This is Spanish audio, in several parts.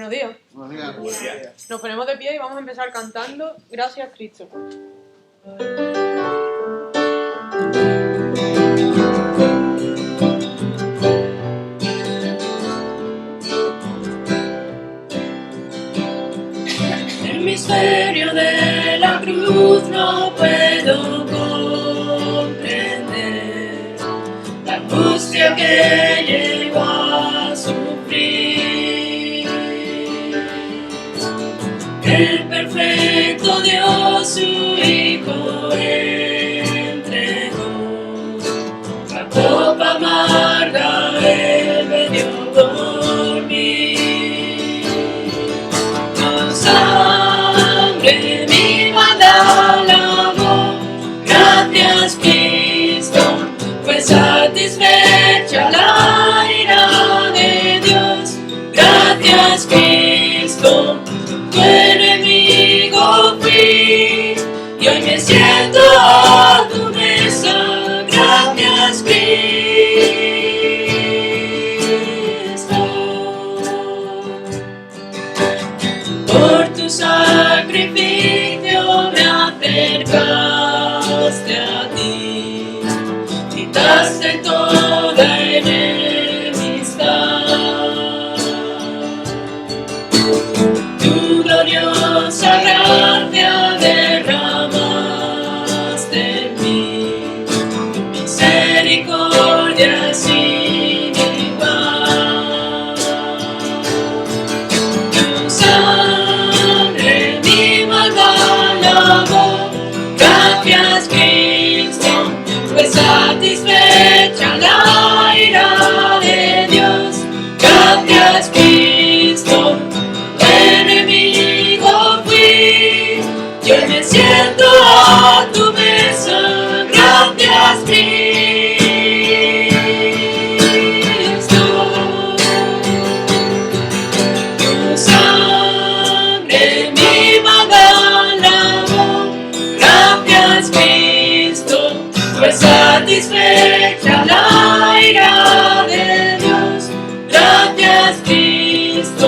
Buenos días. Buenos días. Nos ponemos de pie y vamos a empezar cantando Gracias Cristo. El misterio de la cruz no puedo comprender, la angustia que llegó a sufrir. El perfecto Dios su Hijo entregó, la copa amarga Él me dio por mí. Sangre mi maldad lavó, gracias Cristo, fue satisfecha la ira de Dios. Gracias Cristo, tu enemigo fui, y hoy me siento a tu mesa. Gracias Cristo. Por tu sacrificio me acercaste a ti, quitaste toda enemistad. Tu gloriosa gracia derramaste en mí, tu misericordia sin igual. Tu sangre mi maldad lavó, gracias Cristo, fue satisfecha la ira de Dios. Gracias Cristo, tu enemigo fui, y hoy me siento a tu mesa. Gracias Cristo. Tu sangre mi maldad lavó, gracias Cristo, fue satisfecha la ira de Dios. Gracias Cristo,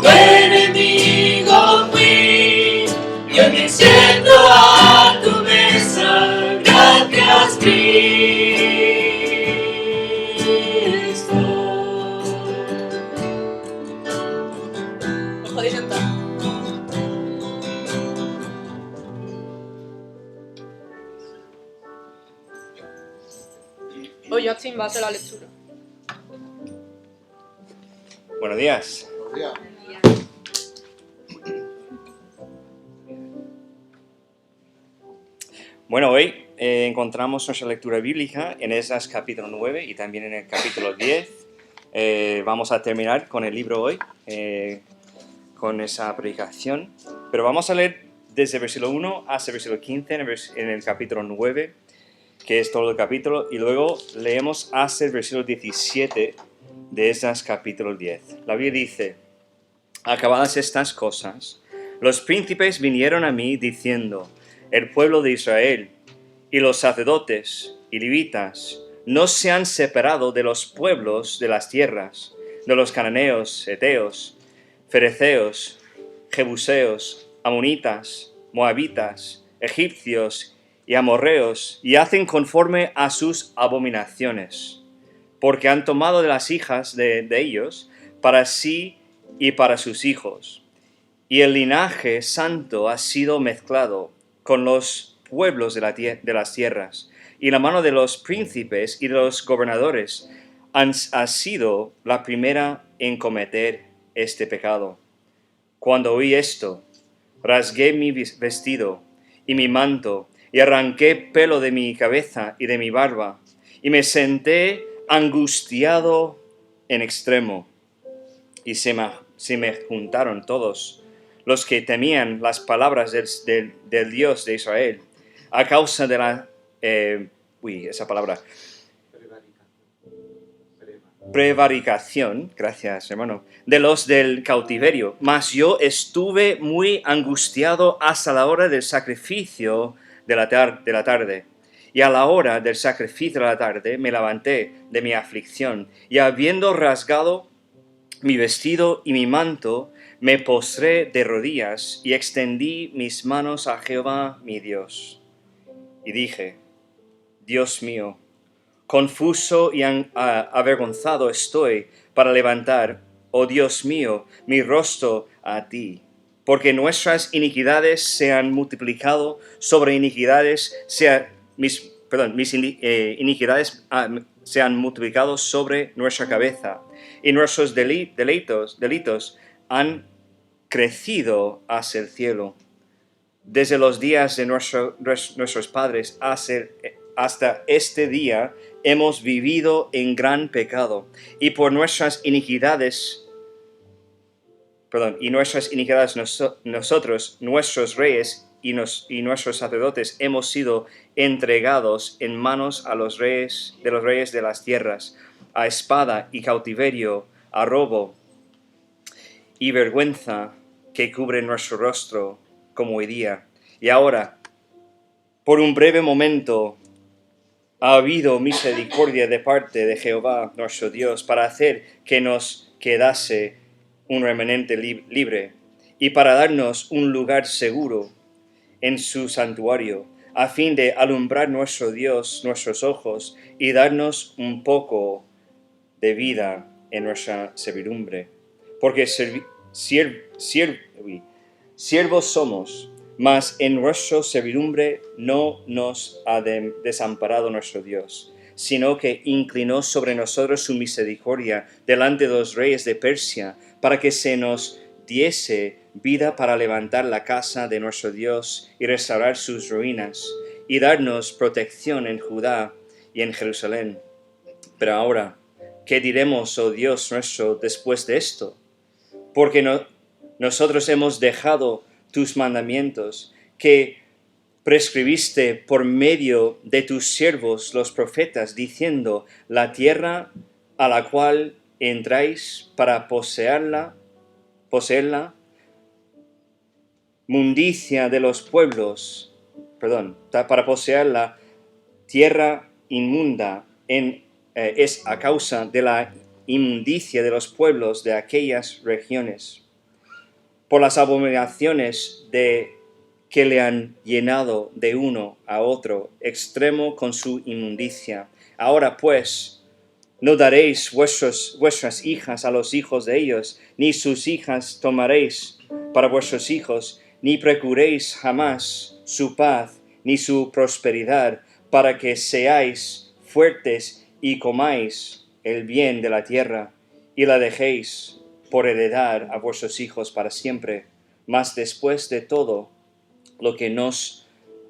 tu enemigo fui, y hoy me siento a tu mesa. Gracias Cristo. Os podéis sentar. Hoy Justin va a hacer la lectura. Buenos días. Buenos días. Bueno, hoy encontramos nuestra lectura bíblica en Esdras capítulo 9 y también en el capítulo 10. Vamos a terminar con el libro hoy, con esa predicación. Pero vamos a leer desde el versículo 1 hasta el versículo 15 en el capítulo 9, que es todo el capítulo, y luego leemos hasta el versículo 17 de Esdras capítulo 10. La Biblia dice: acabadas estas cosas, los príncipes vinieron a mí diciendo: el pueblo de Israel y los sacerdotes y levitas no se han separado de los pueblos de las tierras, de los cananeos, heteos, fereceos, jebuseos, amonitas, moabitas, egipcios y amorreos, y hacen conforme a sus abominaciones, porque han tomado de las hijas de ellos para sí y para sus hijos, y el linaje santo ha sido mezclado con los pueblos de las tierras, y la mano de los príncipes y de los gobernadores ha sido la primera en cometer este pecado. Cuando oí esto, rasgué mi vestido y mi manto, y arranqué pelo de mi cabeza y de mi barba, y me senté angustiado en extremo, y se me juntaron todos los que temían las palabras del Dios de Israel, a causa de la prevaricación, gracias hermano, de los del cautiverio. Mas yo estuve muy angustiado hasta la hora del sacrificio de la tarde. Y a la hora del sacrificio de la tarde me levanté de mi aflicción, y habiendo rasgado mi vestido y mi manto, me postré de rodillas y extendí mis manos a Jehová mi Dios. Y dije, Dios mío, confuso y avergonzado estoy para levantar, oh Dios mío, mi rostro a ti, porque nuestras iniquidades se han multiplicado sobre iniquidades, mis iniquidades se han multiplicado sobre nuestra cabeza, y nuestros delitos han crecido hacia el cielo. Desde los días de nuestros padres hasta este día hemos vivido en gran pecado, y por nuestras iniquidades, nosotros, nuestros reyes y nuestros sacerdotes hemos sido entregados en manos a los reyes de las tierras, a espada y cautiverio, a robo y vergüenza que cubre nuestro rostro como hoy día. Y ahora, por un breve momento, ha habido misericordia de parte de Jehová nuestro Dios para hacer que nos quedase un remanente libre y para darnos un lugar seguro en su santuario, a fin de alumbrar nuestro Dios nuestros ojos y darnos un poco de vida en nuestra servidumbre. Porque siervos somos, mas en nuestra servidumbre no nos ha desamparado nuestro Dios, sino que inclinó sobre nosotros su misericordia delante de los reyes de Persia, para que se nos diese vida para levantar la casa de nuestro Dios y restaurar sus ruinas, y darnos protección en Judá y en Jerusalén. Pero ahora, ¿qué diremos, oh Dios nuestro, después de esto? Porque nosotros hemos dejado tus mandamientos, que prescribiste por medio de tus siervos los profetas, diciendo, la tierra a la cual entráis para poseerla, mundicia de los pueblos, para poseer la tierra inmunda es a causa de la inmundicia de los pueblos de aquellas regiones, por las abominaciones que le han llenado de uno a otro extremo con su inmundicia. Ahora pues, no daréis vuestras hijas a los hijos de ellos, ni sus hijas tomaréis para vuestros hijos, ni procuréis jamás su paz, ni su prosperidad, para que seáis fuertes y comáis el bien de la tierra, y la dejéis por heredar a vuestros hijos para siempre. Mas después de todo lo que nos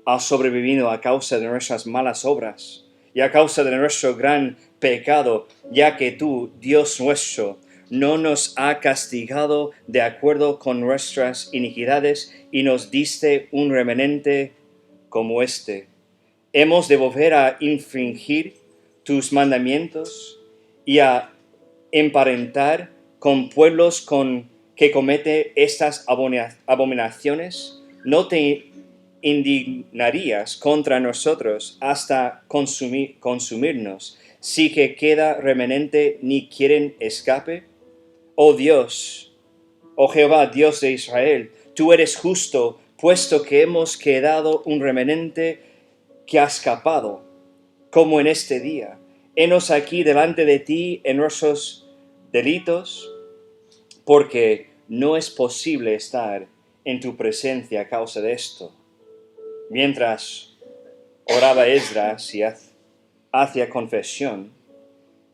ha sobrevivido a causa de nuestras malas obras, y a causa de nuestro gran pecado, ya que tú, Dios nuestro, no nos ha castigado de acuerdo con nuestras iniquidades y nos diste un remanente como este. Hemos de volver a infringir tus mandamientos y a emparentar con pueblos que cometen estas abominaciones. ¿No te indignarías contra nosotros hasta consumirnos, si que queda remanente ni quieren escape? Oh Dios, oh Jehová, Dios de Israel, tú eres justo, puesto que hemos quedado un remanente que ha escapado, como en este día. Henos aquí delante de ti en nuestros delitos, porque no es posible estar en tu presencia a causa de esto. Mientras oraba Esdras y hacía confesión,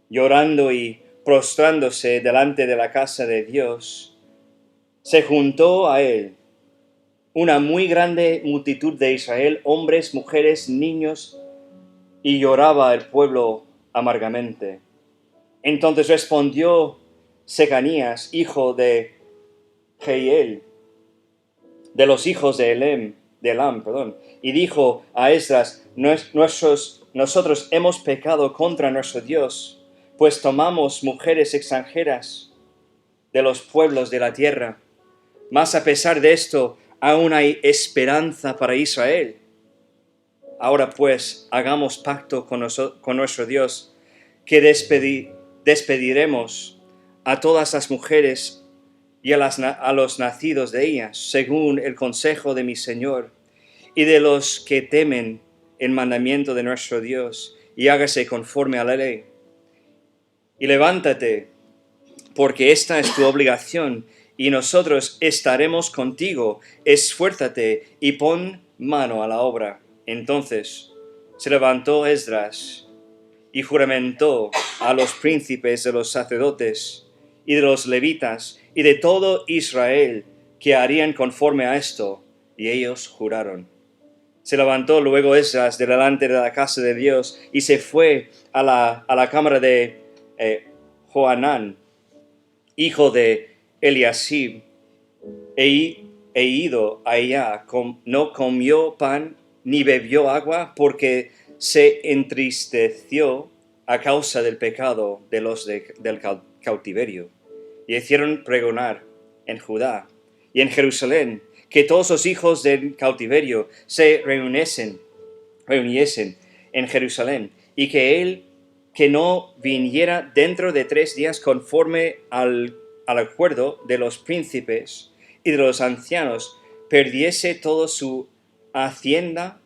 llorando y prostrándose delante de la casa de Dios, se juntó a él una muy grande multitud de Israel, hombres, mujeres, niños, y lloraba el pueblo amargamente. Entonces respondió Secanías, hijo de Jehiel, de los hijos de Elam, y dijo a Esdras, nosotros hemos pecado contra nuestro Dios, pues tomamos mujeres extranjeras de los pueblos de la tierra. Mas a pesar de esto, aún hay esperanza para Israel. Ahora pues, hagamos pacto con nuestro Dios, que despediremos a todas las mujeres y a los nacidos de ellas, según el consejo de mi Señor, y de los que temen el mandamiento de nuestro Dios, y hágase conforme a la ley. Y levántate, porque esta es tu obligación, y nosotros estaremos contigo. Esfuérzate y pon mano a la obra. Entonces se levantó Esdras y juramentó a los príncipes de los sacerdotes y de los levitas y de todo Israel que harían conforme a esto, y ellos juraron. Se levantó luego Esdras de delante de la casa de Dios y se fue a la cámara de Johanán, hijo de Eliasib, e ido allá, no comió pan ni bebió agua, porque se entristeció a causa del pecado de los del cautiverio. Y hicieron pregonar en Judá y en Jerusalén que todos los hijos del cautiverio se reuniesen en Jerusalén, y que no viniera dentro de 3 días conforme al acuerdo de los príncipes y de los ancianos, perdiese toda su hacienda,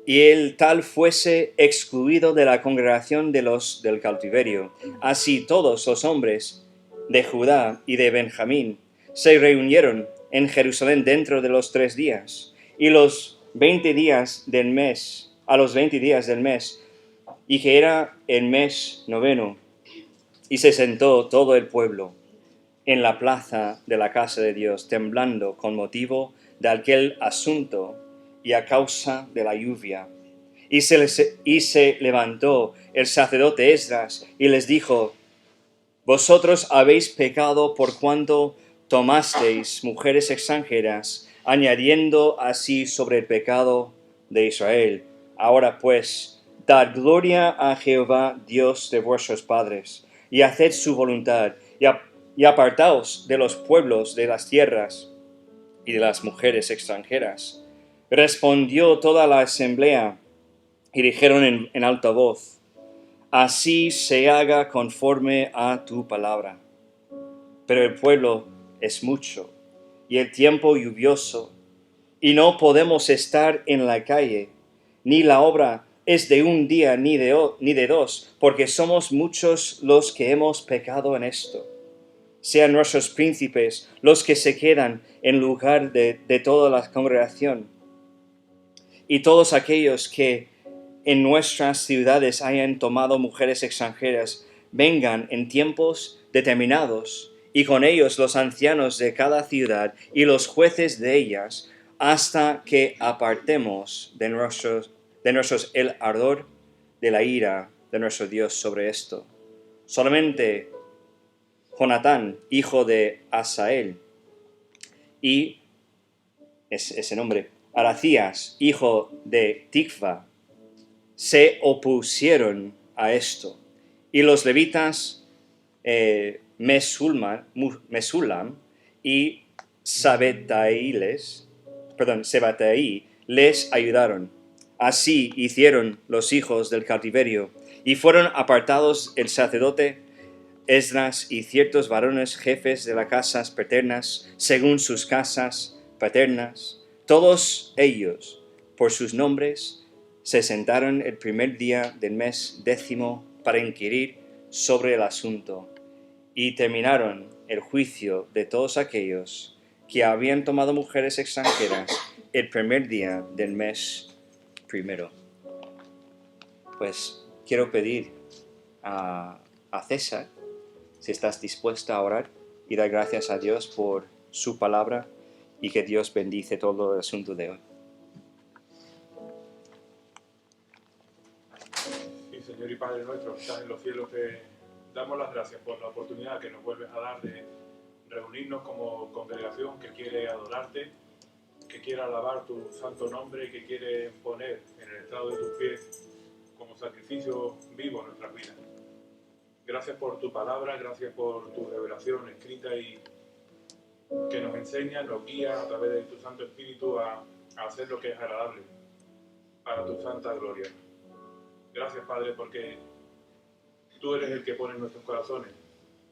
y el tal fuese excluido de la congregación de los del cautiverio. Así todos los hombres de Judá y de Benjamín se reunieron en Jerusalén dentro de los 3 días, y a los 20 días del mes, y que era el mes 9, y se sentó todo el pueblo en la plaza de la casa de Dios, temblando con motivo de aquel asunto y a causa de la lluvia. Y se levantó el sacerdote Esdras y les dijo: vosotros habéis pecado por cuanto tomasteis mujeres extranjeras, añadiendo así sobre el pecado de Israel. Ahora pues, dad gloria a Jehová, Dios de vuestros padres, y haced su voluntad, y apartaos de los pueblos de las tierras y de las mujeres extranjeras. Respondió toda la asamblea y dijeron en alta voz: así se haga conforme a tu palabra. Pero el pueblo es mucho, y el tiempo lluvioso, y no podemos estar en la calle, ni la obra es de un día ni de 2, porque somos muchos los que hemos pecado en esto. Sean nuestros príncipes los que se quedan en lugar de toda la congregación, y todos aquellos que en nuestras ciudades hayan tomado mujeres extranjeras, vengan en tiempos determinados, y con ellos los ancianos de cada ciudad y los jueces de ellas, hasta que apartemos de nosotros el ardor de la ira de nuestro Dios sobre esto. Solamente Jonatán, hijo de Asael, y ese nombre, Aracías, hijo de Tikva, se opusieron a esto. Y los levitas Mesulam y Sabetaí les ayudaron. Así hicieron los hijos del cautiverio, y fueron apartados el sacerdote Esdras y ciertos varones jefes de las casas paternas, según sus casas paternas. Todos ellos, por sus nombres, se sentaron el primer día del mes 10 para inquirir sobre el asunto, y terminaron el juicio de todos aquellos que habían tomado mujeres extranjeras el primer día del mes 1. Pues quiero pedir a César si estás dispuesta a orar y dar gracias a Dios por su palabra, y que Dios bendice todo el asunto de hoy. Sí, Señor y Padre nuestro que estás en los cielos, te damos las gracias por la oportunidad que nos vuelves a dar de reunirnos como congregación que quiere adorarte, que quiere alabar tu santo nombre y que quiere poner en el estrado de tus pies como sacrificio vivo nuestras vidas. Gracias por tu palabra, gracias por tu revelación escrita y que nos enseña, nos guía a través de tu Santo Espíritu a hacer lo que es agradable para tu santa gloria. Gracias, Padre, porque tú eres el que pone en nuestros corazones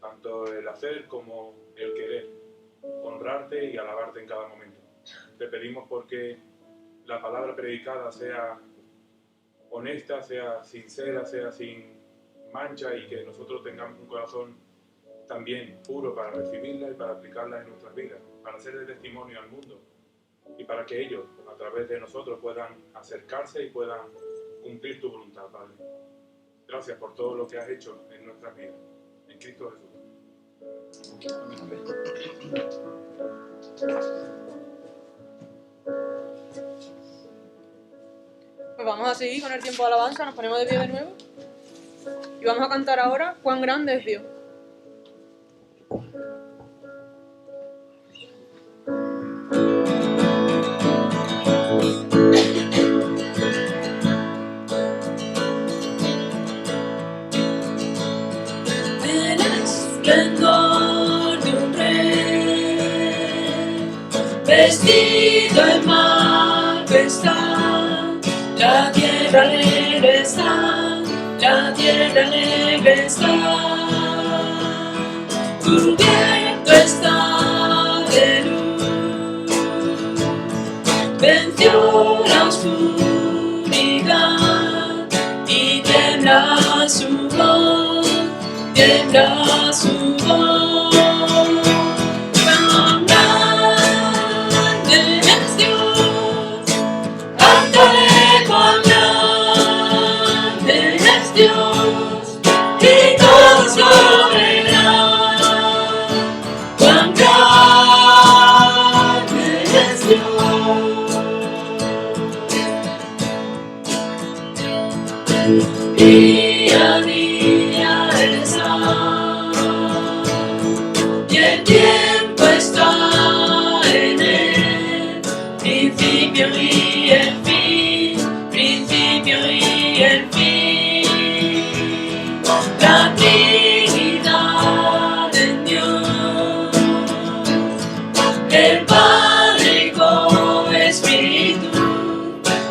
tanto el hacer como el querer, honrarte y alabarte en cada momento. Te pedimos porque la palabra predicada sea honesta, sea sincera, sea sin mancha y que nosotros tengamos un corazón también puro para recibirla y para aplicarla en nuestras vidas, para ser de testimonio al mundo y para que ellos, a través de nosotros, puedan acercarse y puedan cumplir tu voluntad, Padre. Gracias por todo lo que has hecho en nuestras vidas. En Cristo Jesús. Pues vamos a seguir con el tiempo de alabanza, nos ponemos de pie de nuevo y vamos a cantar ahora Cuán grande es Dios. El esplendor de un rey, vestido en majestad, la tierra alegre está, la tierra alegre está, cubierto está de luz, venció la oscuridad y tiembla su voz. Tiembla su voz, cuán grande es Dios, cántale cuán grande es Dios, y todos lo verán, cuán grande es Dios. Día a día Él está, y el tiempo está en Él, principio y el fin, principio y el fin. La Trinidad en Dios, el Padre como Espíritu,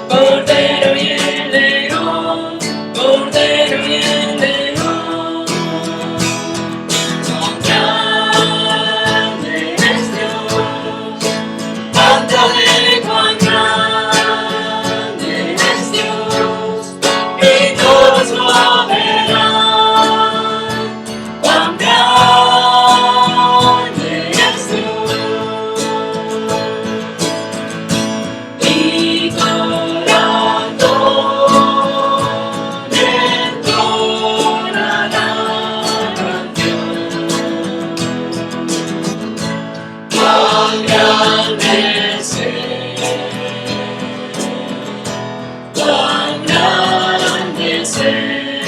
Cordero y el León, Cordero y el León. Cuán grande es Dios, cántale cuán grande es Dios, y todos lo verán, cuán grande es Dios. Mi corazón entonará canción, cuán grande es Él, cuán grande es Él.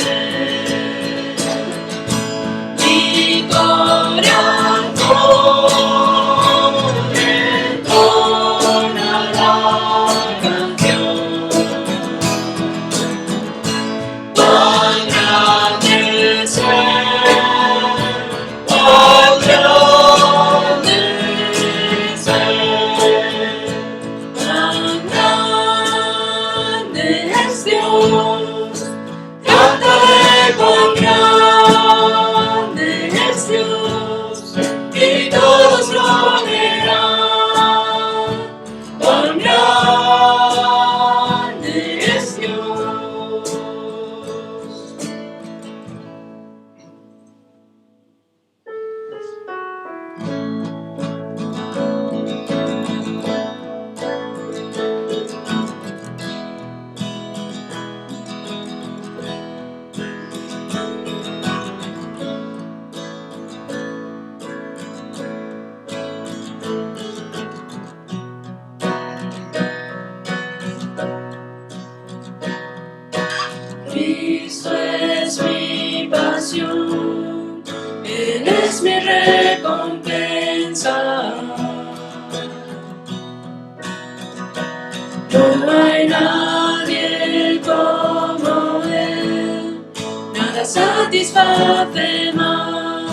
Mi corazón entonará canción, cuán grande es Él, cuán grande es Él, cuán grande es Dios, cántale cuán grande es Dios, y todos lo verán, cuán grande es Dios. Cristo es mi pasión, Él es mi recompensa. No hay nadie como Él, nada satisface más.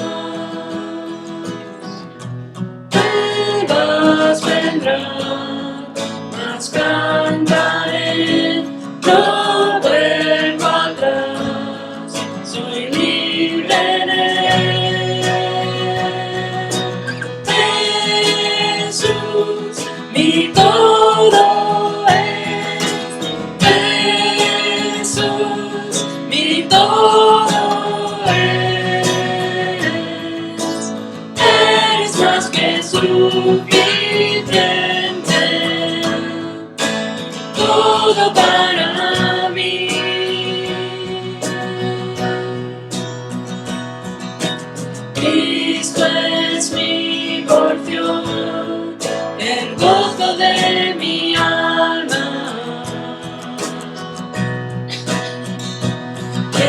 Pruebas vendrán, mas cantaré, no vuelvo atrás, soy libre en Él. más que suficiente, todo para mí. Cristo es mi porción, el gozo de mi alma,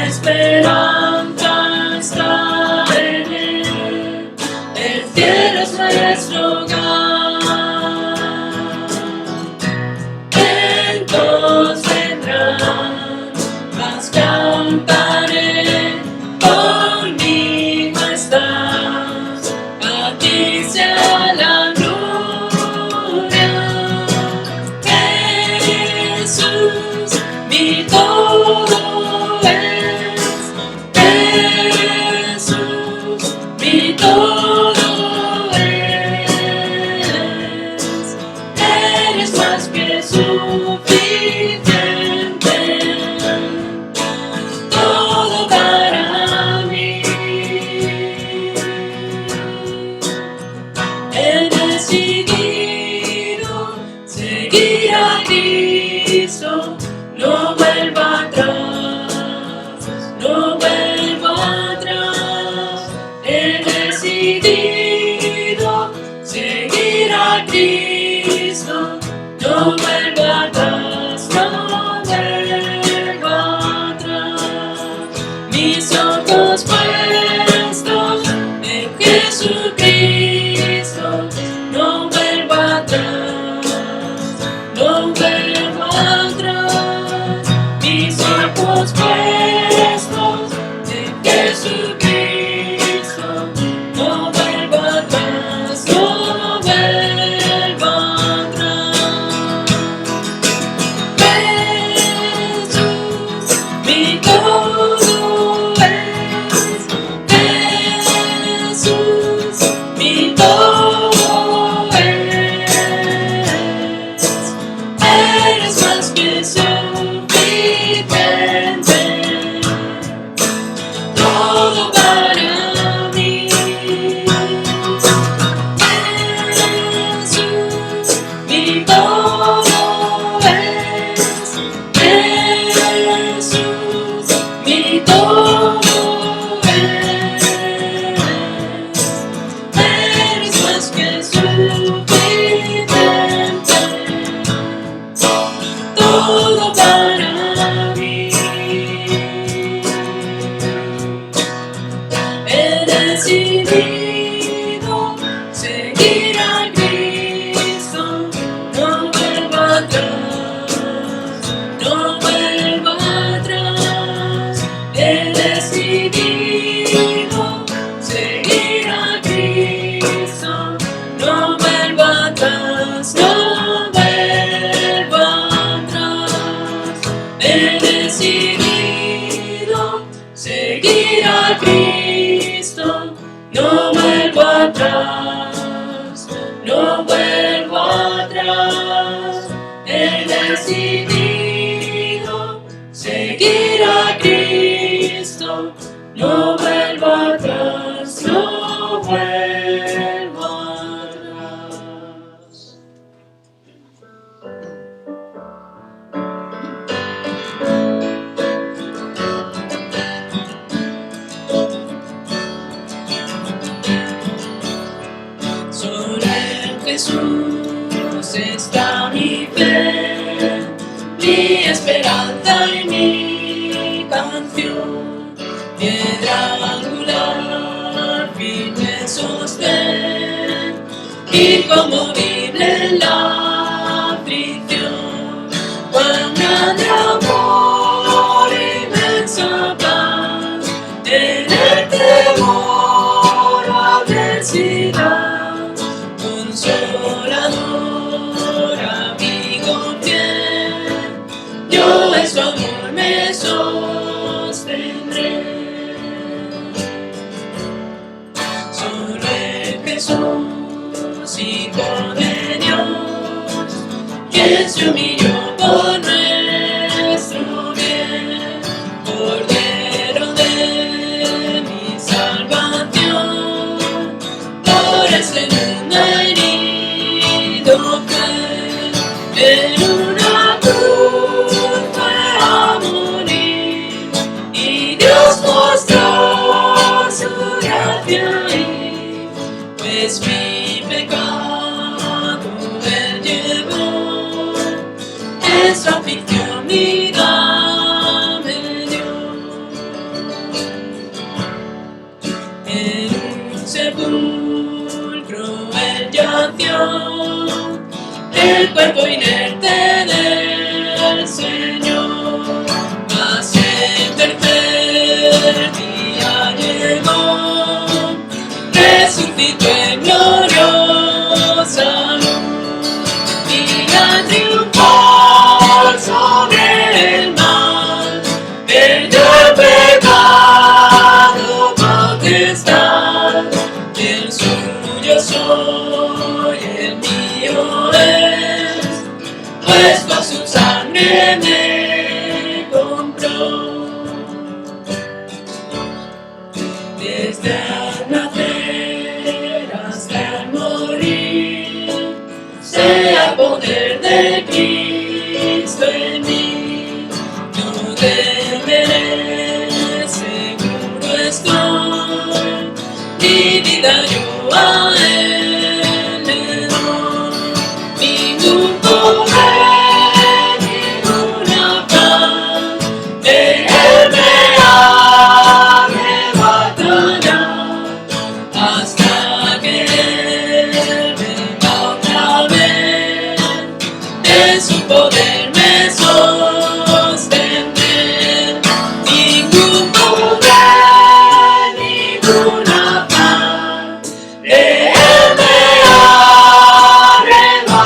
esperanza está en él, el cielo es nuestro hogar. Vientos vendrán, mas cantaré, conmigo estás, a ti sea la gloria. Jesús, mi todo es, Jesús, mi todo es, eres más que suficiente, todo para mí. He decidido seguir a Cristo, no vuelvo atrás, no vuelvo atrás. He decidido seguir a Cristo, no vuelvo atrás, no vuelvo atrás. Mis ojos puestos en Jesucristo, no vuelvo atrás, no vuelvo atrás. Mis ojos puestos en Jesucristo, no vuelvo atrás, no vuelvo atrás. Jesús, mi todo es, Jesús, mi todo es, eres más que suficiente, todo para mí. Jesús, mi todo es, Jesús, mi todo es, eres más que suficiente, todo para mí. He decidido seguir a Cristo, no vuelvo atrás, no vuelvo atrás. He decidido seguir a Cristo, no vuelvo atrás, no vuelvo atrás. He decidido seguir a Cristo, no vuelvo atrás, no vuelvo atrás. He decidido seguir a Cristo, no vuelvo atrás, no vuelvo atrás. Solo en Jesús está mi fe, mi esperanza y mi canción, piedra angular, firme sostén, inconmovible en la aflicción. Cuán grande amor, inmensa paz, en el temor, adversidad, consolador, amigo fiel, yo en su amor me sostendré. Solo en Jesús, Hijo de Dios, quien se humilló por nuestro bien, Cordero de mi salvación, por ese mundo herido fue en una cruz fue a morir y Dios mostró su gracia ahí, pues mi pecado Él llevó, esa aflicción vida me dio. En un sepulcro Él yació, el cuerpo inerte del Señor, mas el tercer día llegó, resucitó en gloriosa luz y al triunfar sobre el mal, perdió el pecado potestad, el suyo soy, el mío es, pues con su sangre me compró. Desde el nacer hasta el morir, sea el poder de Cristo en mí, no temeré, seguro estoy, mi vida yo a Él le doy, ningún poder, ninguna paz, de Él me arrebatará, hasta que Él venga otra vez, en su poder me sostendré, ningún poder, ninguna paz, de Él me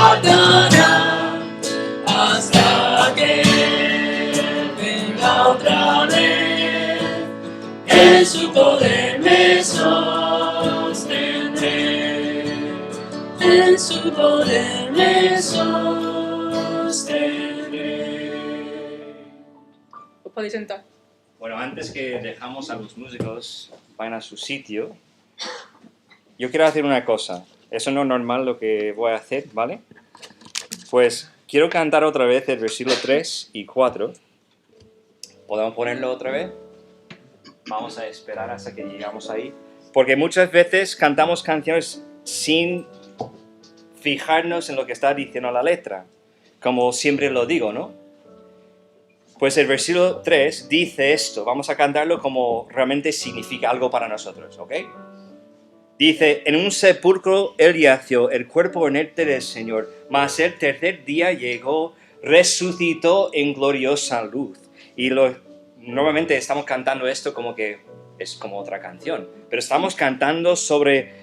arrebatará, hasta que Él venga otra vez, en su poder me sostendré, en su poder me sostendré. Os podéis sentar. Bueno, antes que dejamos a los músicos vayan a su sitio, yo quiero hacer una cosa. Eso no es normal lo que voy a hacer, ¿vale? Pues quiero cantar otra vez el versículo 3 y 4. ¿Podemos ponerlo otra vez? Vamos a esperar hasta que llegamos ahí. Porque muchas veces cantamos canciones sin fijarnos en lo que está diciendo la letra. Como siempre lo digo, ¿no? Pues el versículo 3 dice esto. Vamos a cantarlo como realmente significa algo para nosotros, ¿ok? Dice, en un sepulcro Él yació, el cuerpo inerte del Señor, mas el tercer día llegó, resucitó en gloriosa luz. Y normalmente estamos cantando esto como que es como otra canción, pero estamos cantando sobre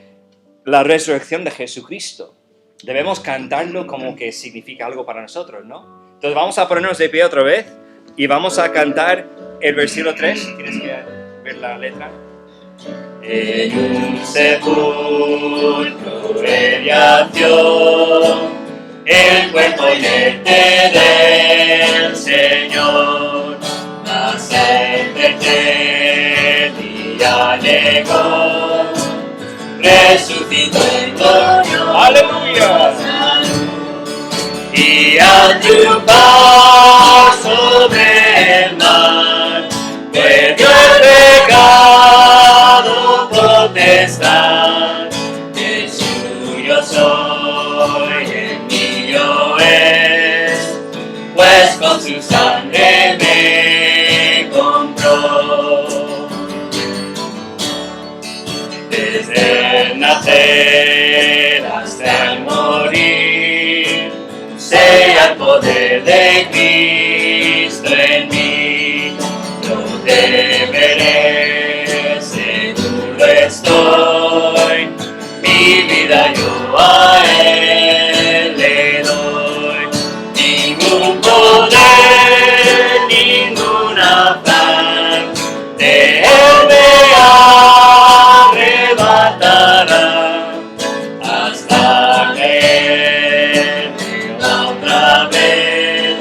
la resurrección de Jesucristo. Debemos cantarlo como que significa algo para nosotros, ¿no? Entonces vamos a ponernos de pie otra vez y vamos a cantar el versículo 3. ¿Tienes que ver la letra? En un sepulcro Él yació, el cuerpo inerte del Señor, mas el tercer día llegó, resucitó en gloriosa. ¡Aleluya! Y al triunfar sobre el mar, perdió el pecado potestad, el suyo soy, el mío es, pues con su sangre me compró. Desde el nacer hasta el morir, sea el poder de Cristo en mí, no temeré, seguro estoy, mi vida yo a Él le doy, ningún poder, ninguna paz, de Él me arrebatará, hasta que Él venga otra vez,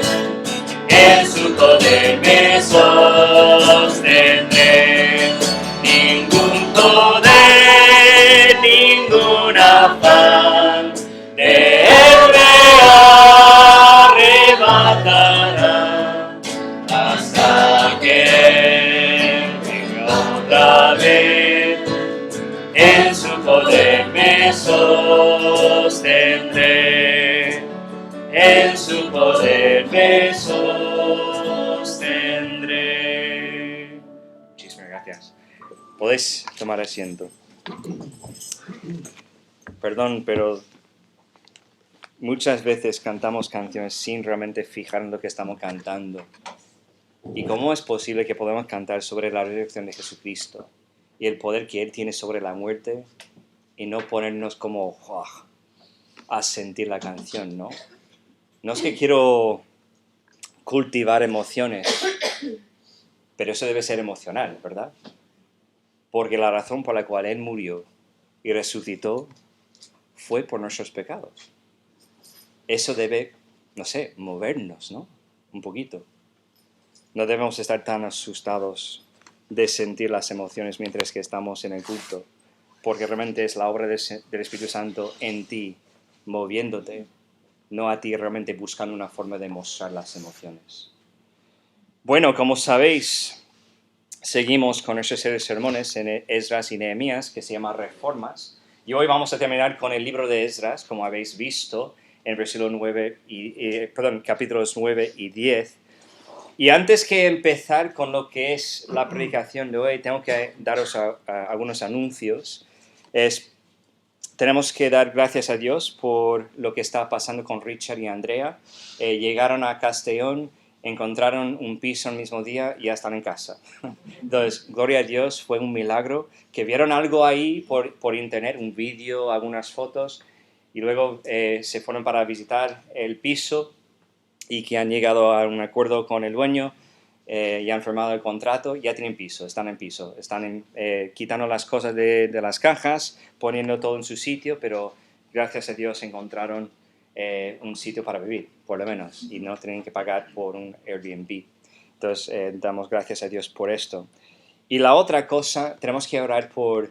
en su poder me sostendré, ningún poder, ningún ningún afán, de Él me arrebatará, hasta que Él venga otra vez. En su poder me sostendré, en su poder me sostendré. Muchísimas gracias. Podéis tomar asiento. Perdón, pero muchas veces cantamos canciones sin realmente fijar en lo que estamos cantando. ¿Y cómo es posible que podamos cantar sobre la resurrección de Jesucristo y el poder que Él tiene sobre la muerte y no ponernos como a sentir la canción, ¿no? No es que quiero cultivar emociones, pero eso debe ser emocional, ¿verdad? Porque la razón por la cual Él murió y resucitó fue por nuestros pecados. Eso debe, no sé, movernos, ¿no? Un poquito. No debemos estar tan asustados de sentir las emociones mientras que estamos en el culto, porque realmente es la obra del Espíritu Santo en ti, moviéndote, no a ti realmente buscando una forma de mostrar las emociones. Bueno, como sabéis, seguimos con nuestros sermones en Esdras y Nehemías, que se llama Reformas, y hoy vamos a terminar con el libro de Esdras, como habéis visto, en capítulos 9 y 10. Y antes que empezar con lo que es la predicación de hoy, tengo que daros algunos anuncios. Tenemos que dar gracias a Dios por lo que está pasando con Richard y Andrea. Llegaron a Castellón, encontraron un piso el mismo día y ya están en casa. Entonces, gloria a Dios, fue un milagro. Que vieron algo ahí por internet, un vídeo, algunas fotos, y luego se fueron para visitar el piso y que han llegado a un acuerdo con el dueño, ya han firmado el contrato, ya tienen piso, están quitando las cosas de las cajas, poniendo todo en su sitio, pero gracias a Dios encontraron un sitio para vivir, por lo menos, y no tienen que pagar por un Airbnb. Entonces, damos gracias a Dios por esto. Y la otra cosa, tenemos que orar por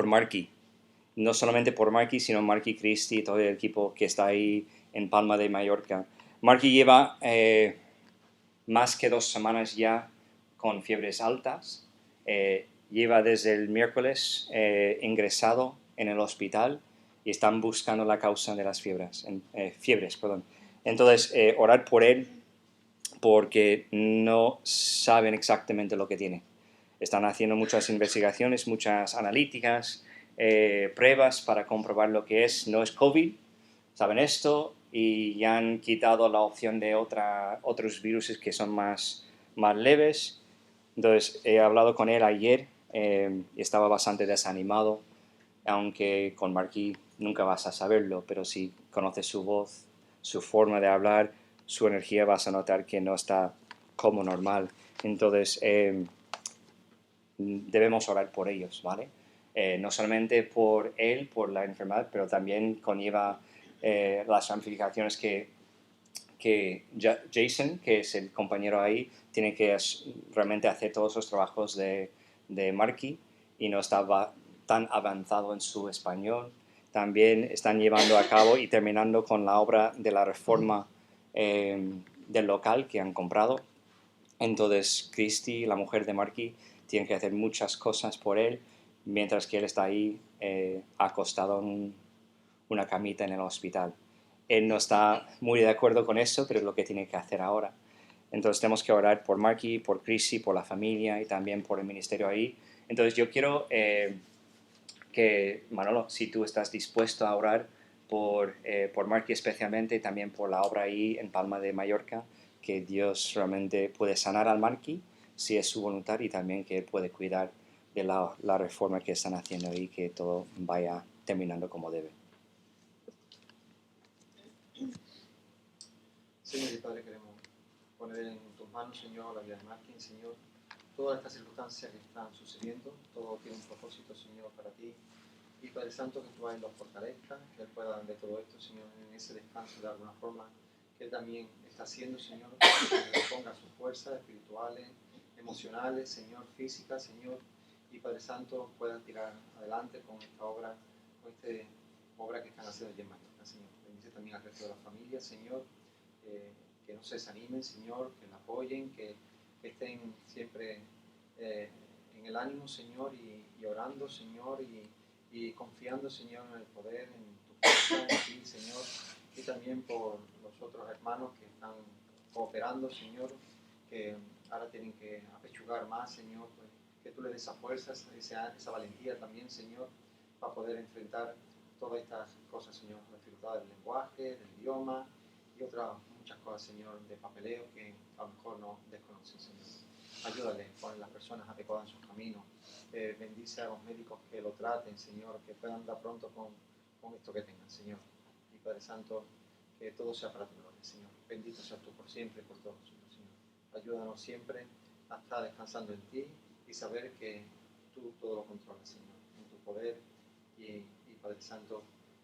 Marky. No solamente por Marky, sino Marky Christie y todo el equipo que está ahí en Palma de Mallorca. Marky lleva más que 2 semanas ya con fiebres altas. Lleva desde el miércoles ingresado en el hospital y están buscando la causa de las fiebres. Entonces, orar por él porque no saben exactamente lo que tiene. Están haciendo muchas investigaciones, muchas analíticas, pruebas para comprobar lo que es. No es COVID, saben esto, y ya han quitado la opción de otros virus que son más leves. Entonces, he hablado con él ayer y estaba bastante desanimado, aunque con Marky nunca vas a saberlo, pero si conoces su voz, su forma de hablar, su energía, vas a notar que no está como normal. Entonces, debemos orar por ellos, ¿vale? No solamente por él, por la enfermedad, pero también conlleva las ramificaciones que Jason, que es el compañero ahí, tiene que realmente hacer todos los trabajos de Marky y no estaba tan avanzado en su español. También están llevando a cabo y terminando con la obra de la reforma del local que han comprado. Entonces, Christy, la mujer de Marky, tiene que hacer muchas cosas por él, mientras que él está ahí acostado en una camita en el hospital. Él no está muy de acuerdo con eso, pero es lo que tiene que hacer ahora. Entonces tenemos que orar por Marky, por Chrissy, por la familia y también por el ministerio ahí. Entonces yo quiero que, Manolo, si tú estás dispuesto a orar por Marky especialmente, y también por la obra ahí en Palma de Mallorca, que Dios realmente puede sanar al Marky, si es su voluntad, y también que puede cuidar de la reforma que están haciendo ahí, que todo vaya terminando como debe. Señor y Padre, queremos poner en tus manos, Señor, la vida de Martín, Señor. Todas estas circunstancias que están sucediendo, todo tiene un propósito, Señor, para ti. Y Padre Santo, que tú a él lo fortalezcas, que él pueda de todo esto, Señor, en ese descanso de alguna forma, que él también está haciendo, Señor, que le ponga sus fuerzas espirituales, emocionales, Señor, físicas, Señor, y Padre Santo puedan tirar adelante con esta obra, obra que están haciendo allí en Mallorca, Señor. Bendice también al resto de la familia, Señor, que no se desanimen, Señor, que la apoyen, que estén siempre en el ánimo, Señor, y orando, Señor, y confiando, Señor, en el poder, en tu fuerza, en ti, Señor, y también por los otros hermanos que están cooperando, Señor, que ahora tienen que apechugar más, Señor, pues, que tú le des esa fuerza, esa valentía también, Señor, para poder enfrentar todas estas cosas, Señor, la dificultad del lenguaje, del idioma y otras muchas cosas, Señor, de papeleo que a lo mejor no desconocen, Señor. Ayúdale, pon las personas adecuadas en sus caminos. Bendice a los médicos que lo traten, Señor, que puedan dar pronto con esto que tengan, Señor. Y Padre Santo, que todo sea para tu gloria, Señor. Bendito seas tú por siempre y por todos nosotros, Señor. Ayúdanos siempre a estar descansando en ti y saber que tú todo lo controlas, Señor, en tu poder. Y Padre Santo,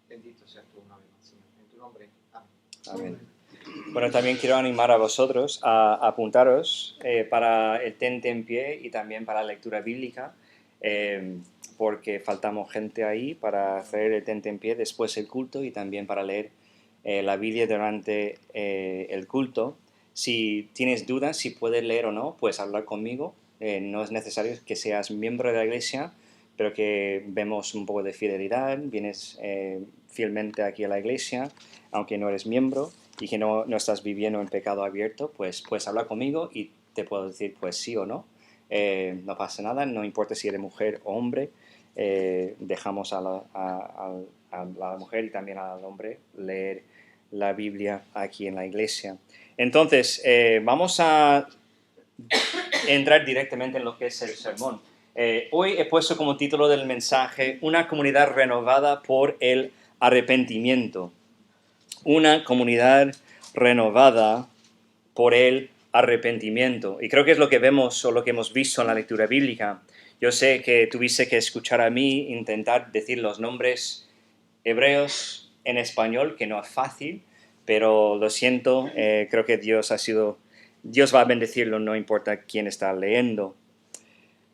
bendito seas tú una vez más, Señor. En tu nombre, amén. Amén. Bueno, también quiero animar a vosotros a apuntaros para el Tente en Pie y también para la lectura bíblica, porque faltamos gente ahí para hacer el Tente en Pie después del culto y también para leer la Biblia durante el culto. Si tienes dudas si puedes leer o no, puedes hablar conmigo. No es necesario que seas miembro de la iglesia, pero que vemos un poco de fidelidad, vienes fielmente aquí a la iglesia, aunque no eres miembro, y que no estás viviendo en pecado abierto, pues puedes hablar conmigo y te puedo decir pues sí o no. No pasa nada, no importa si eres mujer o hombre, dejamos a la mujer y también al hombre leer la Biblia aquí en la iglesia. Entonces, vamos a entrar directamente en lo que es el sermón. Hoy he puesto como título del mensaje una comunidad renovada por el arrepentimiento. Una comunidad renovada por el arrepentimiento. Y creo que es lo que vemos o lo que hemos visto en la lectura bíblica. Yo sé que tuviste que escuchar a mí intentar decir los nombres hebreos en español, que no es fácil, pero lo siento, creo que Dios va a bendecirlo, no importa quién está leyendo.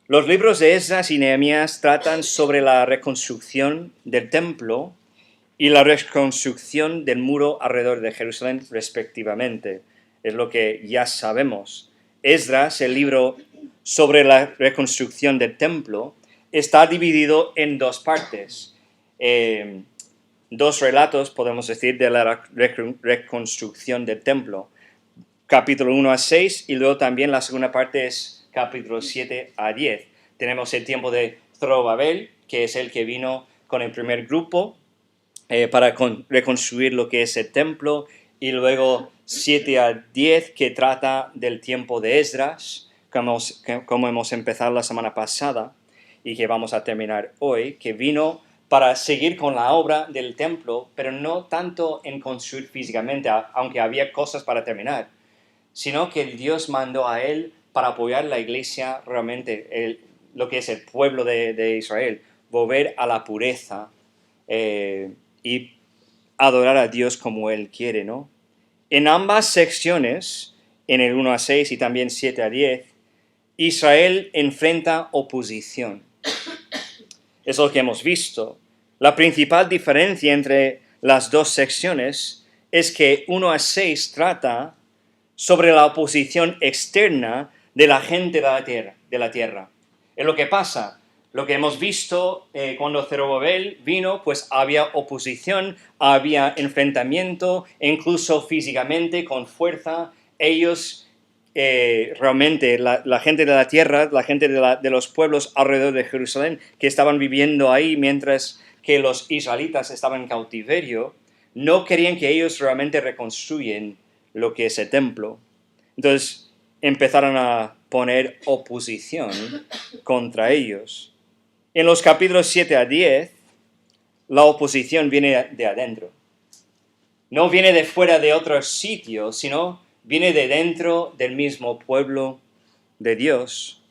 Los libros de Esdras y Nehemías tratan sobre la reconstrucción del templo y la reconstrucción del muro alrededor de Jerusalén, respectivamente. Es lo que ya sabemos. Esdras, el libro sobre la reconstrucción del templo, está dividido en dos partes. Dos relatos, podemos decir, de la reconstrucción del templo. Capítulo 1 a 6 y luego también la segunda parte es capítulo 7 a 10. Tenemos el tiempo de Zorobabel, que es el que vino con el primer grupo para reconstruir lo que es el templo, y luego 7 a 10 que trata del tiempo de Esdras, como hemos empezado la semana pasada y que vamos a terminar hoy, que vino para seguir con la obra del templo, pero no tanto en construir físicamente, aunque había cosas para terminar, sino que Dios mandó a él para apoyar la iglesia realmente, lo que es el pueblo de Israel, volver a la pureza y adorar a Dios como Él quiere, ¿no? En ambas secciones, en el 1 a 6 y también 7 a 10, Israel enfrenta oposición. Es lo que hemos visto. La principal diferencia entre las dos secciones es que 1 a 6 trata sobre la oposición externa de la gente de la tierra. Es lo que pasa. Lo que hemos visto cuando Zorobabel vino, pues había oposición, había enfrentamiento, incluso físicamente, con fuerza. Ellos, realmente, la gente de la tierra, la gente de los pueblos alrededor de Jerusalén, que estaban viviendo ahí mientras que los israelitas estaban en cautiverio, no querían que ellos realmente reconstruyen lo que es el templo. Entonces empezaron a poner oposición contra ellos. En los capítulos 7 a 10, la oposición viene de adentro. No viene de fuera de otro sitio, sino viene de dentro del mismo pueblo de Dios.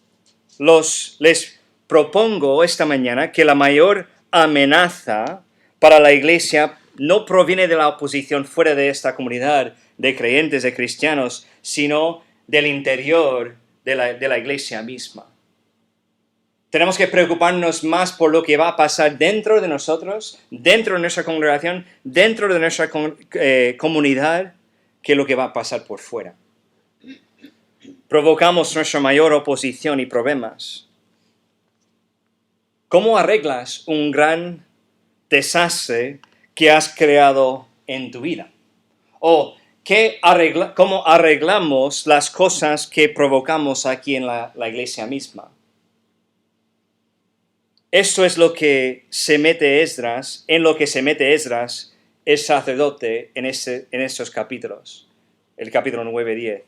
Les propongo esta mañana que la mayor amenaza para la iglesia no proviene de la oposición fuera de esta comunidad de creyentes, de cristianos, sino del interior de la iglesia misma. Tenemos que preocuparnos más por lo que va a pasar dentro de nosotros, dentro de nuestra congregación, dentro de nuestra comunidad, que lo que va a pasar por fuera. Provocamos nuestra mayor oposición y problemas. ¿Cómo arreglas un gran desastre que has creado en tu vida? ¿O cómo arreglamos las cosas que provocamos aquí en la iglesia misma? Esto es lo que se mete Esdras, en lo que se mete Esdras, el sacerdote, en estos capítulos, el capítulo 9 y 10.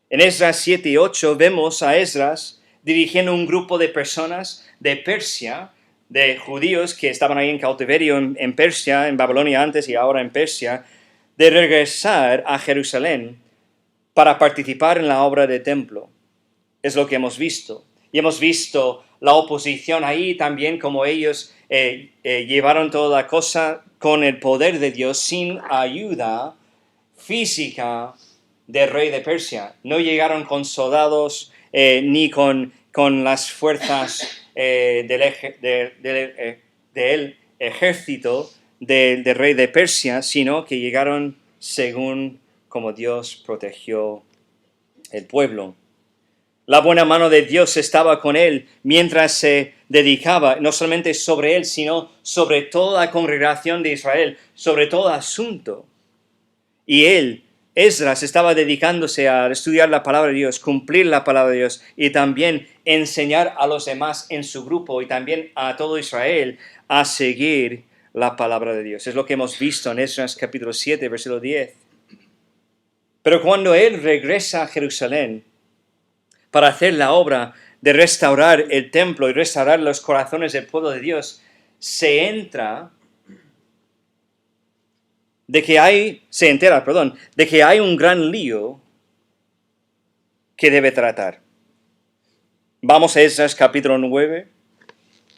En Esdras 7 y 8 vemos a Esdras dirigiendo un grupo de personas de Persia, de judíos que estaban ahí en cautiverio en Persia, en Babilonia antes y ahora en Persia, de regresar a Jerusalén para participar en la obra del templo. Es lo que hemos visto. Y hemos visto la oposición ahí también, como ellos llevaron toda la cosa con el poder de Dios sin ayuda física del rey de Persia. No llegaron con soldados ni con las fuerzas del ejército del rey de Persia, sino que llegaron según como Dios protegió el pueblo. La buena mano de Dios estaba con él mientras se dedicaba, no solamente sobre él, sino sobre toda la congregación de Israel, sobre todo asunto. Y él, Esdras, estaba dedicándose a estudiar la palabra de Dios, cumplir la palabra de Dios y también enseñar a los demás en su grupo y también a todo Israel a seguir la palabra de Dios. Es lo que hemos visto en Esdras capítulo 7, versículo 10. Pero cuando él regresa a Jerusalén para hacer la obra de restaurar el templo y restaurar los corazones del pueblo de Dios, se entera de que hay un gran lío que debe tratar. Vamos a Esdras capítulo 9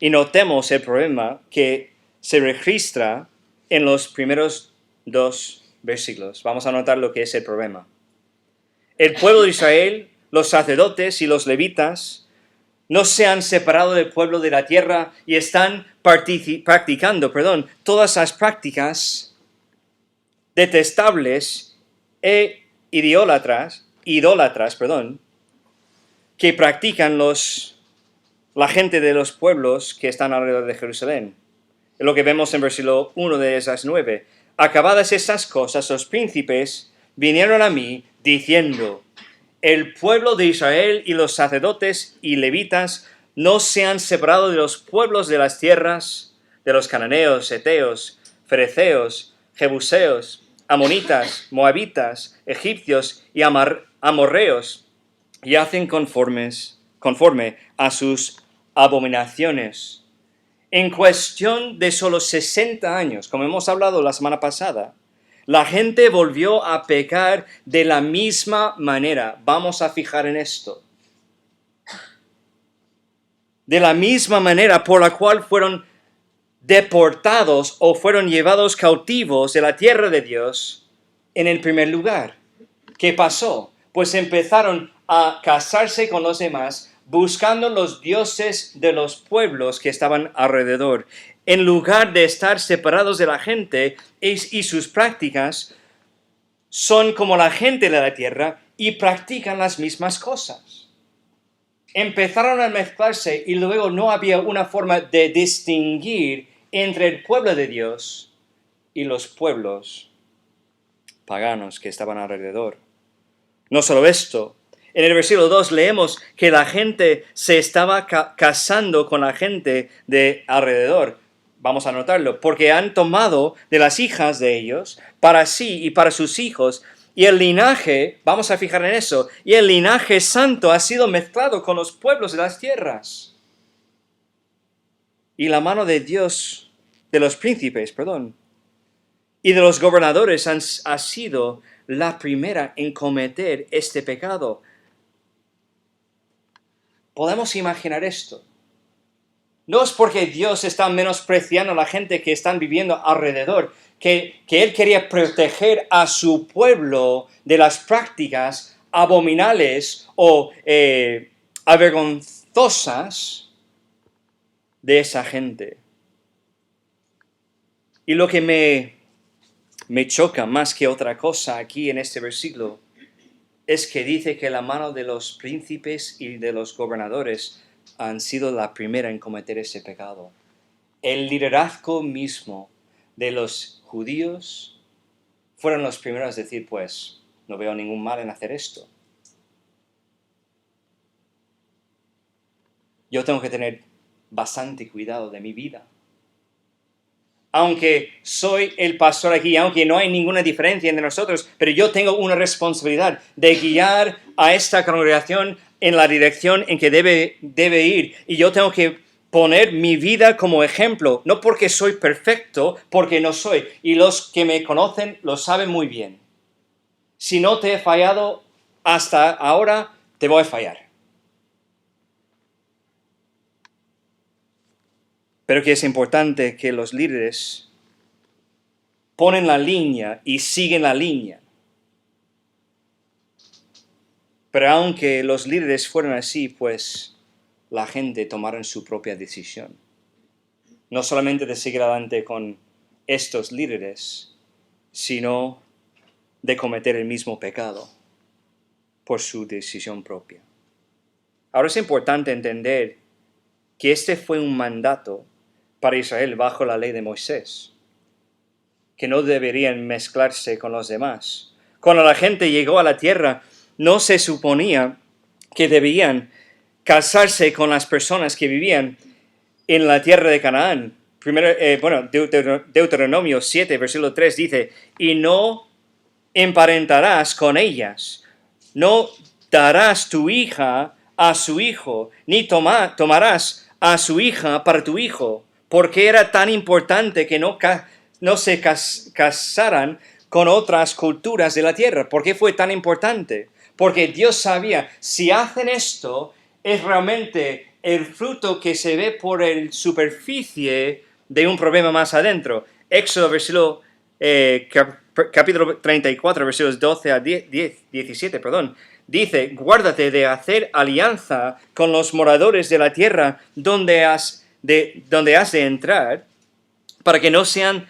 y notemos el problema que se registra en los primeros 2 versículos. Vamos a notar lo que es el problema. El pueblo de Israel, los sacerdotes y los levitas, no se han separado del pueblo de la tierra y están practicando todas las prácticas detestables e idólatras, que practican la gente de los pueblos que están alrededor de Jerusalén. Es lo que vemos en versículo 1 de esas 9. Acabadas estas cosas, los príncipes vinieron a mí diciendo: el pueblo de Israel y los sacerdotes y levitas no se han separado de los pueblos de las tierras, de los cananeos, heteos, fereceos, jebuseos, amonitas, moabitas, egipcios y amorreos, y hacen conforme a sus abominaciones. En cuestión de solo 60 años, como hemos hablado la semana pasada, la gente volvió a pecar de la misma manera. Vamos a fijar en esto. De la misma manera por la cual fueron deportados o fueron llevados cautivos de la tierra de Dios en el primer lugar. ¿Qué pasó? Pues empezaron a casarse con los demás, buscando los dioses de los pueblos que estaban alrededor. En lugar de estar separados de la gente y sus prácticas, son como la gente de la tierra y practican las mismas cosas. Empezaron a mezclarse y luego no había una forma de distinguir entre el pueblo de Dios y los pueblos paganos que estaban alrededor. No solo esto, en el versículo 2 leemos que la gente se estaba casando con la gente de alrededor. Vamos a notarlo, porque han tomado de las hijas de ellos para sí y para sus hijos, y el linaje, vamos a fijar en eso, y el linaje santo ha sido mezclado con los pueblos de las tierras. Y la mano de Dios, de los príncipes, y de los gobernadores ha sido la primera en cometer este pecado. ¿Podemos imaginar esto? No es porque Dios está menospreciando a la gente que están viviendo alrededor, que Él quería proteger a su pueblo de las prácticas abominables o avergonzosas de esa gente. Y lo que me choca más que otra cosa aquí en este versículo es que dice que la mano de los príncipes y de los gobernadores han sido la primera en cometer ese pecado. El liderazgo mismo de los judíos fueron los primeros a decir, pues, no veo ningún mal en hacer esto. Yo tengo que tener bastante cuidado de mi vida. Aunque soy el pastor aquí, aunque no hay ninguna diferencia entre nosotros, pero yo tengo una responsabilidad de guiar a esta congregación en la dirección en que debe ir. Y yo tengo que poner mi vida como ejemplo, no porque soy perfecto, porque no soy. Y los que me conocen lo saben muy bien. Si no te he fallado hasta ahora, te voy a fallar. Pero que es importante que los líderes ponen la línea y siguen la línea. Pero aunque los líderes fueran así, pues la gente tomaron su propia decisión. No solamente de seguir adelante con estos líderes, sino de cometer el mismo pecado por su decisión propia. Ahora es importante entender que este fue un mandato para Israel bajo la ley de Moisés, que no deberían mezclarse con los demás. Cuando la gente llegó a la tierra, no se suponía que debían casarse con las personas que vivían en la tierra de Canaán. Deuteronomio 7, versículo 3 dice, y no emparentarás con ellas, no darás tu hija a su hijo, ni tomarás a su hija para tu hijo. ¿Por qué era tan importante que no se casaran con otras culturas de la tierra? ¿Por qué fue tan importante? Porque Dios sabía, si hacen esto, es realmente el fruto que se ve por la superficie de un problema más adentro. Éxodo, capítulo 34, versículos 12 a 17, dice, guárdate de hacer alianza con los moradores de la tierra donde has de entrar, para que no sean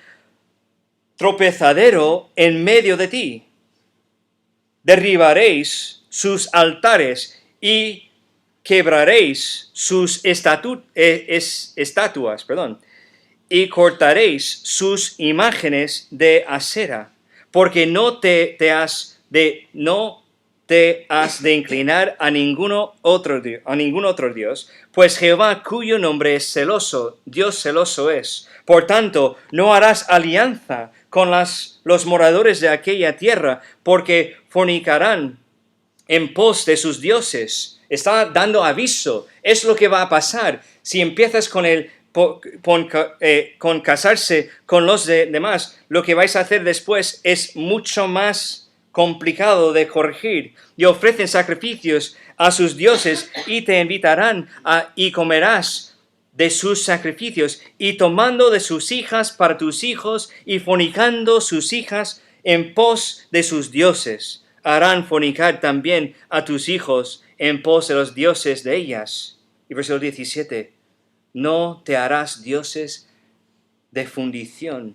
tropezadero en medio de ti. Derribaréis sus altares y quebraréis sus estatuas, y cortaréis sus imágenes de acera, porque no te has de inclinar a ningún otro Dios, pues Jehová, cuyo nombre es celoso, Dios celoso es. Por tanto, no harás alianza con los moradores de aquella tierra, porque fornicarán en pos de sus dioses. Está dando aviso. Es lo que va a pasar. Si empiezas con casarse con los demás, lo que vais a hacer después es mucho más complicado de corregir. Y ofrecen sacrificios a sus dioses y te invitarán y comerás de sus sacrificios, y tomando de sus hijas para tus hijos y fornicando sus hijas en pos de sus dioses. Harán fornicar también a tus hijos en pos de los dioses de ellas. Y versículo 17. No te harás dioses de fundición.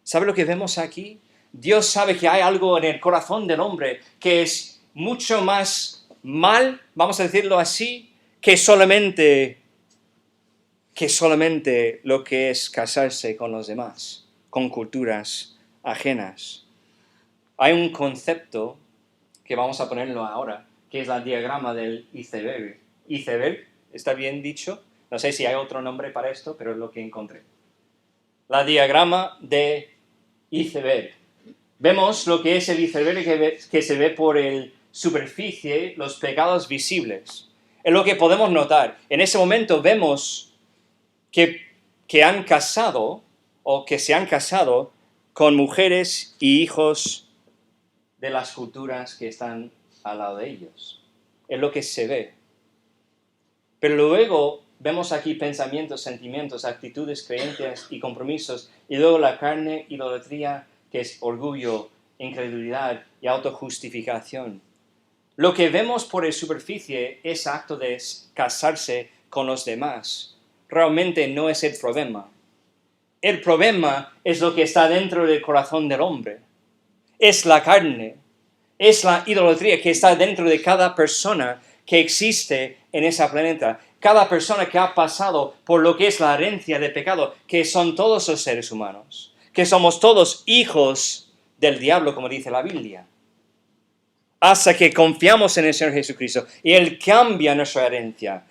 ¿Sabe lo que vemos aquí? Dios sabe que hay algo en el corazón del hombre que es mucho más mal, vamos a decirlo así, que solamente lo que es casarse con los demás, con culturas ajenas. Hay un concepto que vamos a ponerlo ahora, que es el diagrama del iceberg. ¿Iceberg? ¿Está bien dicho? No sé si hay otro nombre para esto, pero es lo que encontré. La diagrama de iceberg. Vemos lo que es el iceberg que se ve por la superficie, los pecados visibles. Es lo que podemos notar. En ese momento vemos que han casado o que se han casado con mujeres y hijos de las culturas que están al lado de ellos. Es lo que se ve. Pero luego vemos aquí pensamientos, sentimientos, actitudes, creencias y compromisos. Y luego la carne, idolatría, que es orgullo, incredulidad y autojustificación. Lo que vemos por la superficie es acto de casarse con los demás. realmente no es el problema. El problema es lo que está dentro del corazón del hombre. Es la carne, es la idolatría que está dentro de cada persona que existe en ese planeta. Cada persona que ha pasado por lo que es la herencia de pecado, que son todos los seres humanos, que somos todos hijos del diablo, como dice la Biblia. Hasta que confiamos en el Señor Jesucristo y Él cambia nuestra herencia.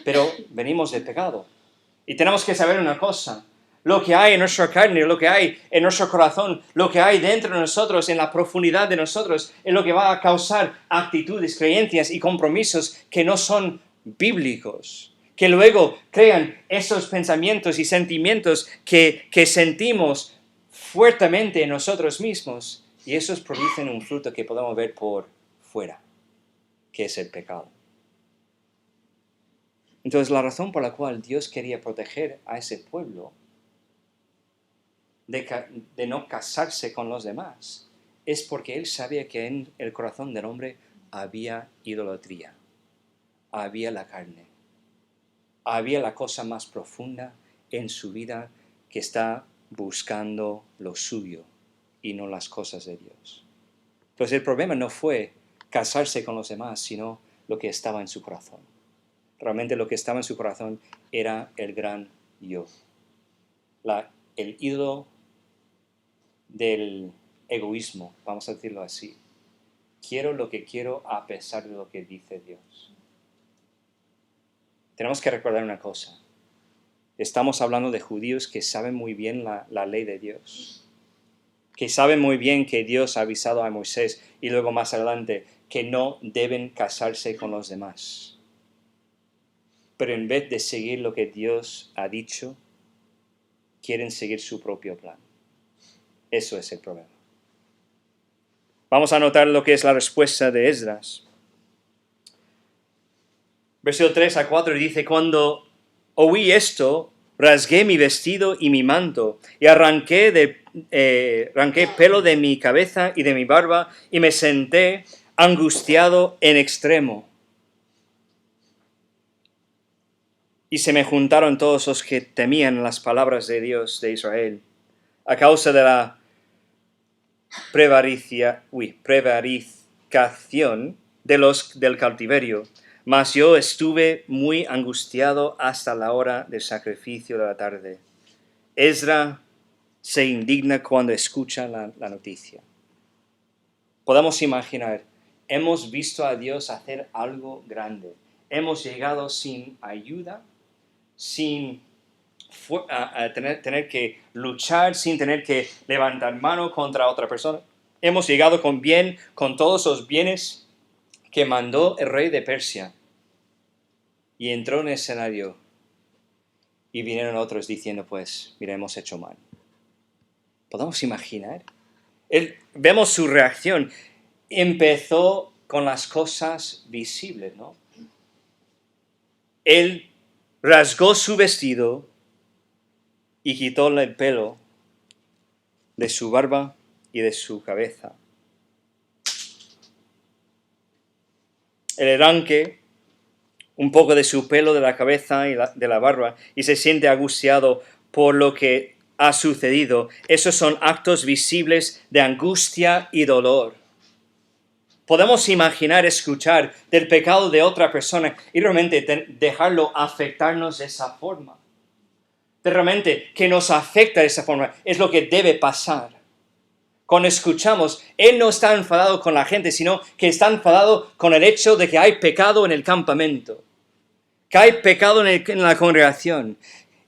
Pero venimos del pecado. Y tenemos que saber una cosa. Lo que hay en nuestra carne, lo que hay en nuestro corazón, lo que hay dentro de nosotros, en la profundidad de nosotros, es lo que va a causar actitudes, creencias y compromisos que no son bíblicos, que luego crean esos pensamientos y sentimientos que sentimos fuertemente en nosotros mismos, y esos producen un fruto que podemos ver por fuera, que es el pecado. Entonces, la razón por la cual Dios quería proteger a ese pueblo de no casarse con los demás es porque Él sabía que en el corazón del hombre había idolatría, había la carne, había la cosa más profunda en su vida que está buscando lo suyo y no las cosas de Dios. Entonces el problema no fue casarse con los demás, sino lo que estaba en su corazón. Realmente lo que estaba en su corazón era el gran yo, el ídolo del egoísmo, vamos a decirlo así. Quiero lo que quiero a pesar de lo que dice Dios. Tenemos que recordar una cosa. Estamos hablando de judíos que saben muy bien la ley de Dios, que saben muy bien que Dios ha avisado a Moisés y luego más adelante que no deben casarse con los demás. Pero en vez de seguir lo que Dios ha dicho, quieren seguir su propio plan. Eso es el problema. Vamos a notar lo que es la respuesta de Esdras. Versículo 3 a 4 dice: Cuando oí esto, rasgué mi vestido y mi manto, y arranqué pelo de mi cabeza y de mi barba, y me senté angustiado en extremo. Y se me juntaron todos los que temían las palabras de Dios de Israel, a causa de la prevaricación del cautiverio. Mas yo estuve muy angustiado hasta la hora del sacrificio de la tarde. Esdras se indigna cuando escucha la noticia. Podemos imaginar, hemos visto a Dios hacer algo grande. Hemos llegado sin ayuda, sin tener que luchar, sin tener que levantar mano contra otra persona. Hemos llegado con todos los bienes que mandó el rey de Persia. Y entró en el escenario y vinieron otros diciendo, pues, mira, hemos hecho mal. ¿Podemos imaginar? Vemos su reacción. Empezó con las cosas visibles, ¿no? Él rasgó su vestido y quitó el pelo de su barba y de su cabeza. El arranque un poco de su pelo de la cabeza y de la barba y se siente angustiado por lo que ha sucedido. Esos son actos visibles de angustia y dolor. Podemos imaginar, escuchar del pecado de otra persona y realmente dejarlo afectarnos de esa forma. De realmente que nos afecta de esa forma es lo que debe pasar. Cuando escuchamos, Él no está enfadado con la gente, sino que está enfadado con el hecho de que hay pecado en el campamento, que hay pecado en la congregación.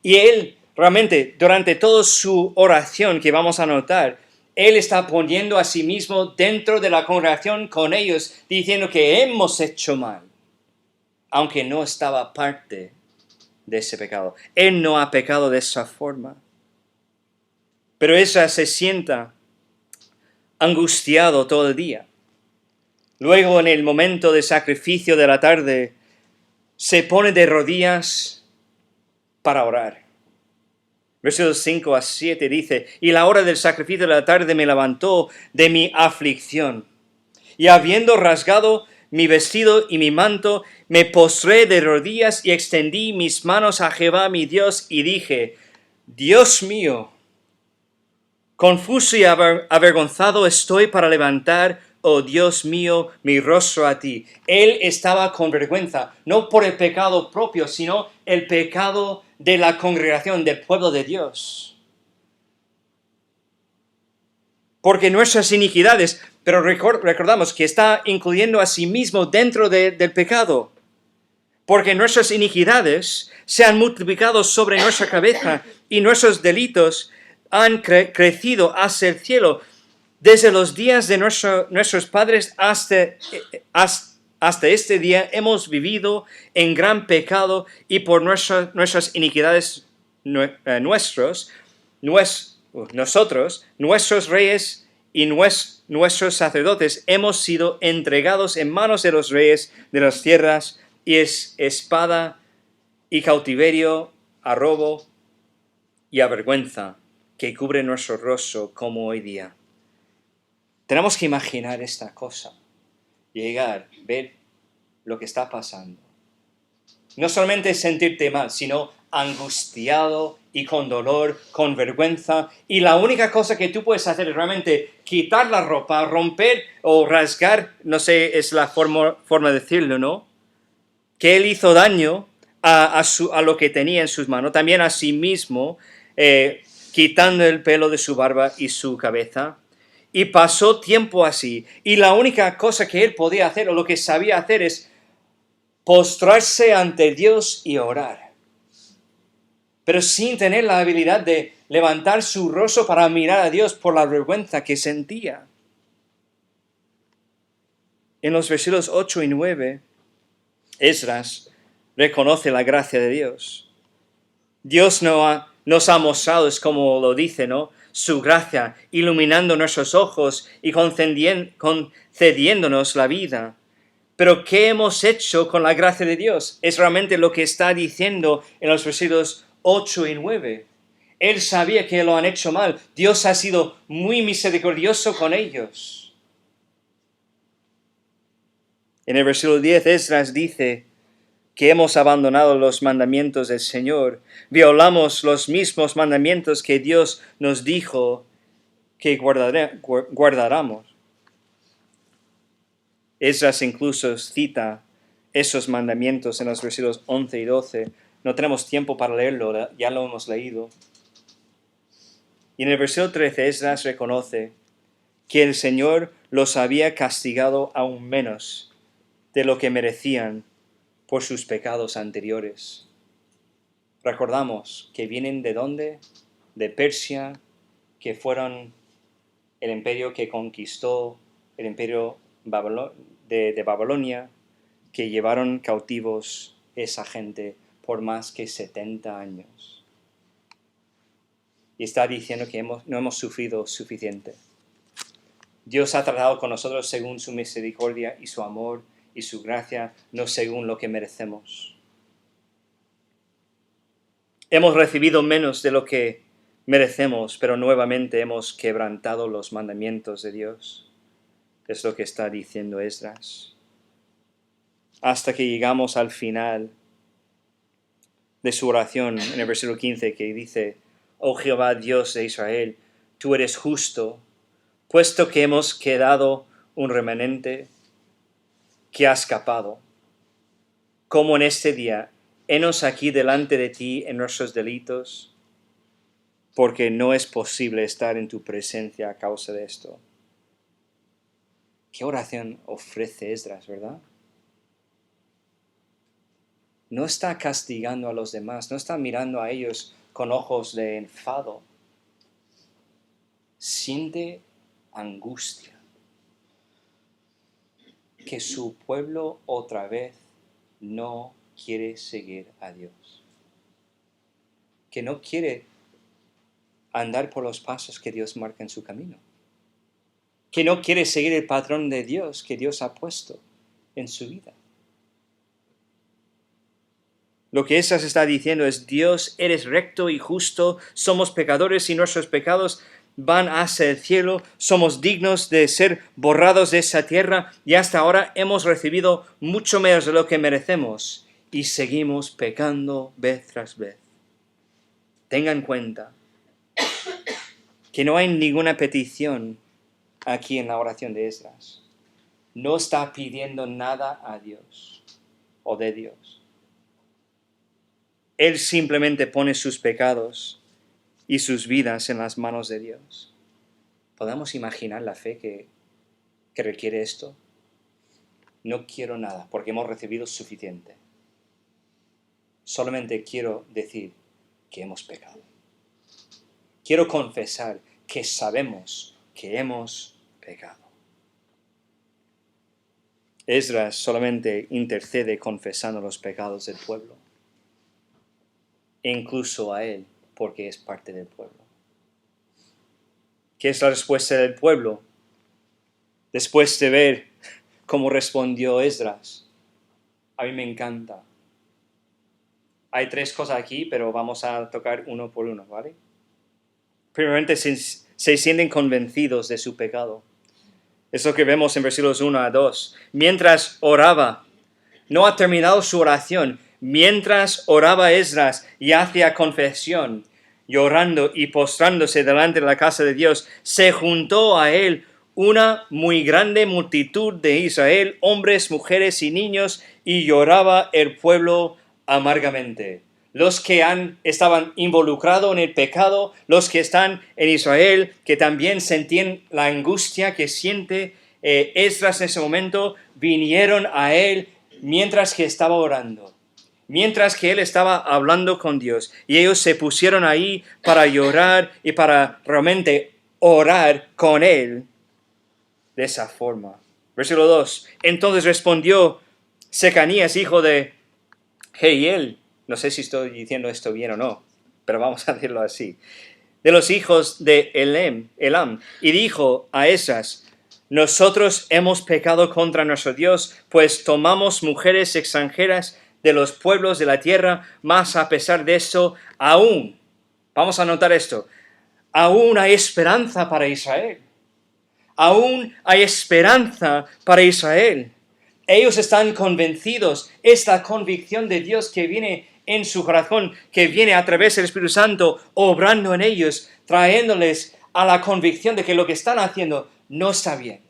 Y Él realmente, durante toda su oración que vamos a notar, Él está poniendo a sí mismo dentro de la congregación con ellos, diciendo que hemos hecho mal, aunque no estaba parte de ese pecado. Él no ha pecado de esa forma. Pero Esdras se sienta angustiado todo el día. Luego, en el momento de sacrificio de la tarde, se pone de rodillas para orar. Versículos 5 a 7 dice, y la hora del sacrificio de la tarde me levantó de mi aflicción, y habiendo rasgado mi vestido y mi manto, me postré de rodillas y extendí mis manos a Jehová mi Dios y dije, Dios mío, confuso y avergonzado estoy para levantar, oh Dios mío, mi rostro a ti. Él estaba con vergüenza, no por el pecado propio, sino el pecado de la congregación, del pueblo de Dios. Porque nuestras iniquidades, pero recordamos que está incluyendo a sí mismo dentro del pecado. Porque nuestras iniquidades se han multiplicado sobre nuestra cabeza y nuestros delitos han crecido hacia el cielo. Desde los días de nuestros padres hasta este día hemos vivido en gran pecado y por nuestras iniquidades nosotros, nuestros reyes y nuestros sacerdotes hemos sido entregados en manos de los reyes de las tierras y es espada y cautiverio, a robo y a vergüenza que cubre nuestro rostro como hoy día. Tenemos que imaginar esta cosa, llegar, ver lo que está pasando. No solamente sentirte mal, sino angustiado y con dolor, con vergüenza. Y la única cosa que tú puedes hacer es realmente quitar la ropa, romper o rasgar, no sé, es la forma de decirlo, ¿no? Que él hizo daño a lo que tenía en sus manos, también a sí mismo, quitando el pelo de su barba y su cabeza. Y pasó tiempo así. Y la única cosa que él podía hacer, o lo que sabía hacer, es postrarse ante Dios y orar. Pero sin tener la habilidad de levantar su rostro para mirar a Dios por la vergüenza que sentía. En los versículos 8 y 9, Esdras reconoce la gracia de Dios. Dios nos ha mostrado, es como lo dice, ¿no? Su gracia, iluminando nuestros ojos y concediéndonos la vida. Pero ¿qué hemos hecho con la gracia de Dios? Es realmente lo que está diciendo en los versículos 8 y 9. Él sabía que lo han hecho mal. Dios ha sido muy misericordioso con ellos. En el versículo 10, Esdras dice que hemos abandonado los mandamientos del Señor, violamos los mismos mandamientos que Dios nos dijo que guardáramos. Esdras incluso cita esos mandamientos en los versículos 11 y 12. No tenemos tiempo para leerlo, ya lo hemos leído. Y en el versículo 13 Esdras reconoce que el Señor los había castigado aún menos de lo que merecían por sus pecados anteriores. Recordamos que vienen ¿de dónde? De Persia, que fueron el imperio que conquistó, el imperio de Babilonia, que llevaron cautivos esa gente por más que 70 años. Y está diciendo que no hemos sufrido suficiente. Dios ha tratado con nosotros según su misericordia y su amor y su gracia, no según lo que merecemos. Hemos recibido menos de lo que merecemos, pero nuevamente hemos quebrantado los mandamientos de Dios. Es lo que está diciendo Esdras. Hasta que llegamos al final de su oración, en el versículo 15, que dice, oh Jehová Dios de Israel, tú eres justo, puesto que hemos quedado un remanente que ha escapado. Como en este día, henos aquí delante de ti en nuestros delitos, porque no es posible estar en tu presencia a causa de esto. ¿Qué oración ofrece Esdras, verdad? No está castigando a los demás, no está mirando a ellos con ojos de enfado. Siente angustia que su pueblo otra vez no quiere seguir a Dios. Que no quiere andar por los pasos que Dios marca en su camino. Que no quiere seguir el patrón de Dios que Dios ha puesto en su vida. Lo que Esdras está diciendo es, Dios, eres recto y justo, somos pecadores y nuestros pecados van hacia el cielo, somos dignos de ser borrados de esa tierra y hasta ahora hemos recibido mucho menos de lo que merecemos y seguimos pecando vez tras vez. Tengan en cuenta que no hay ninguna petición aquí en la oración de Esdras. No está pidiendo nada a Dios o de Dios. Él simplemente pone sus pecados y sus vidas en las manos de Dios. ¿Podemos imaginar la fe que requiere esto? No quiero nada porque hemos recibido suficiente. Solamente quiero decir que hemos pecado. Quiero confesar que sabemos que hemos pecado. Esdras solamente intercede confesando los pecados del pueblo, e incluso a él, porque es parte del pueblo. ¿Qué es la respuesta del pueblo? Después de ver cómo respondió Esdras, a mí me encanta. Hay 3 cosas aquí, pero vamos a tocar uno por uno, ¿vale? Primeramente, se sienten convencidos de su pecado. Es lo que vemos en versículos 1 a 2. Mientras oraba, no ha terminado su oración. Mientras oraba Esdras y hacía confesión, llorando y postrándose delante de la casa de Dios, se juntó a él una muy grande multitud de Israel, hombres, mujeres y niños, y lloraba el pueblo amargamente. Los que estaban involucrados en el pecado, los que están en Israel, que también sentían la angustia que siente Esdras en ese momento, vinieron a él mientras que estaba orando, mientras que él estaba hablando con Dios. Y ellos se pusieron ahí para llorar y para realmente orar con él de esa forma. Versículo 2. Entonces respondió Secanías, hijo de Jehiel. No sé si estoy diciendo esto bien o no, pero vamos a decirlo así. De los hijos de Elam, y dijo a Esdras: nosotros hemos pecado contra nuestro Dios, pues tomamos mujeres extranjeras de los pueblos de la tierra, mas a pesar de eso, aún, vamos a notar esto, aún hay esperanza para Israel. Aún hay esperanza para Israel. Ellos están convencidos, esta convicción de Dios que viene en su corazón, que viene a través del Espíritu Santo, obrando en ellos, trayéndoles a la convicción de que lo que están haciendo no está bien.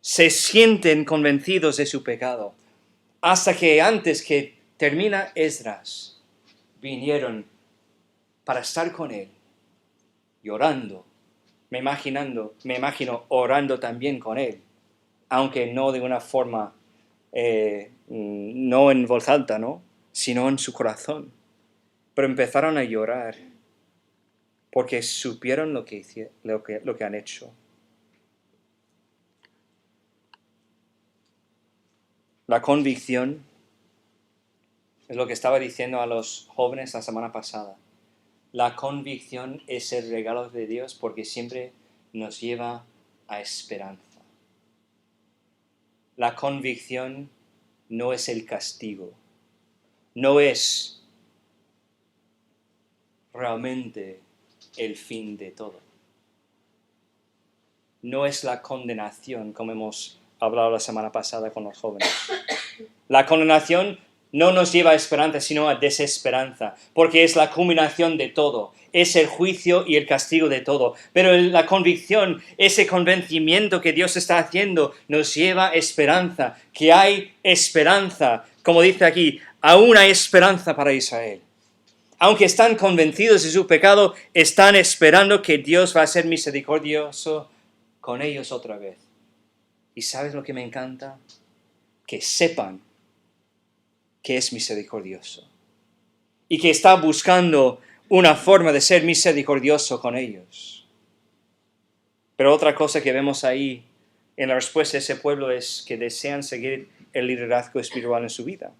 Se sienten convencidos de su pecado, hasta que antes que termina Esdras, vinieron para estar con él, llorando, me imagino orando también con él, aunque no de una forma, no en voz alta, ¿no? Sino en su corazón. Pero empezaron a llorar porque supieron lo que han hecho. La convicción es lo que estaba diciendo a los jóvenes la semana pasada. La convicción es el regalo de Dios porque siempre nos lleva a esperanza. La convicción no es el castigo, no es realmente el fin de todo. No es la condenación, como hemos hablado la semana pasada con los jóvenes. La condenación no nos lleva a esperanza, sino a desesperanza, porque es la culminación de todo, es el juicio y el castigo de todo. Pero la convicción, ese convencimiento que Dios está haciendo, nos lleva a esperanza, que hay esperanza, como dice aquí, aún hay esperanza para Israel. Aunque están convencidos de su pecado, están esperando que Dios va a ser misericordioso con ellos otra vez. ¿Y sabes lo que me encanta? Que sepan que es misericordioso y que está buscando una forma de ser misericordioso con ellos. Pero otra cosa que vemos ahí en la respuesta de ese pueblo es que desean seguir el liderazgo espiritual en su vida.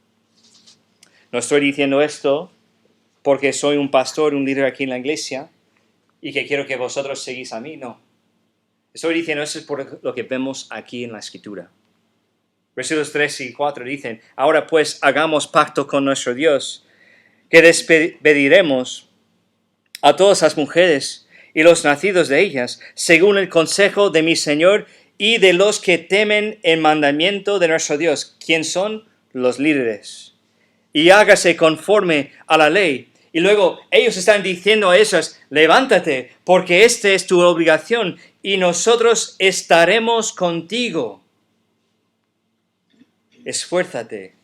No estoy diciendo esto porque soy un pastor, un líder aquí en la iglesia y que quiero que vosotros seguís a mí, no. Estoy diciendo eso por lo que vemos aquí en la Escritura. Versículos 3 y 4 dicen: ahora pues hagamos pacto con nuestro Dios, que despediremos a todas las mujeres y los nacidos de ellas, según el consejo de mi Señor y de los que temen el mandamiento de nuestro Dios. ¿Quién son? Los líderes. Y hágase conforme a la ley. Y luego ellos están diciendo a esas, levántate, porque esta es tu obligación, y nosotros estaremos contigo. Esfuérzate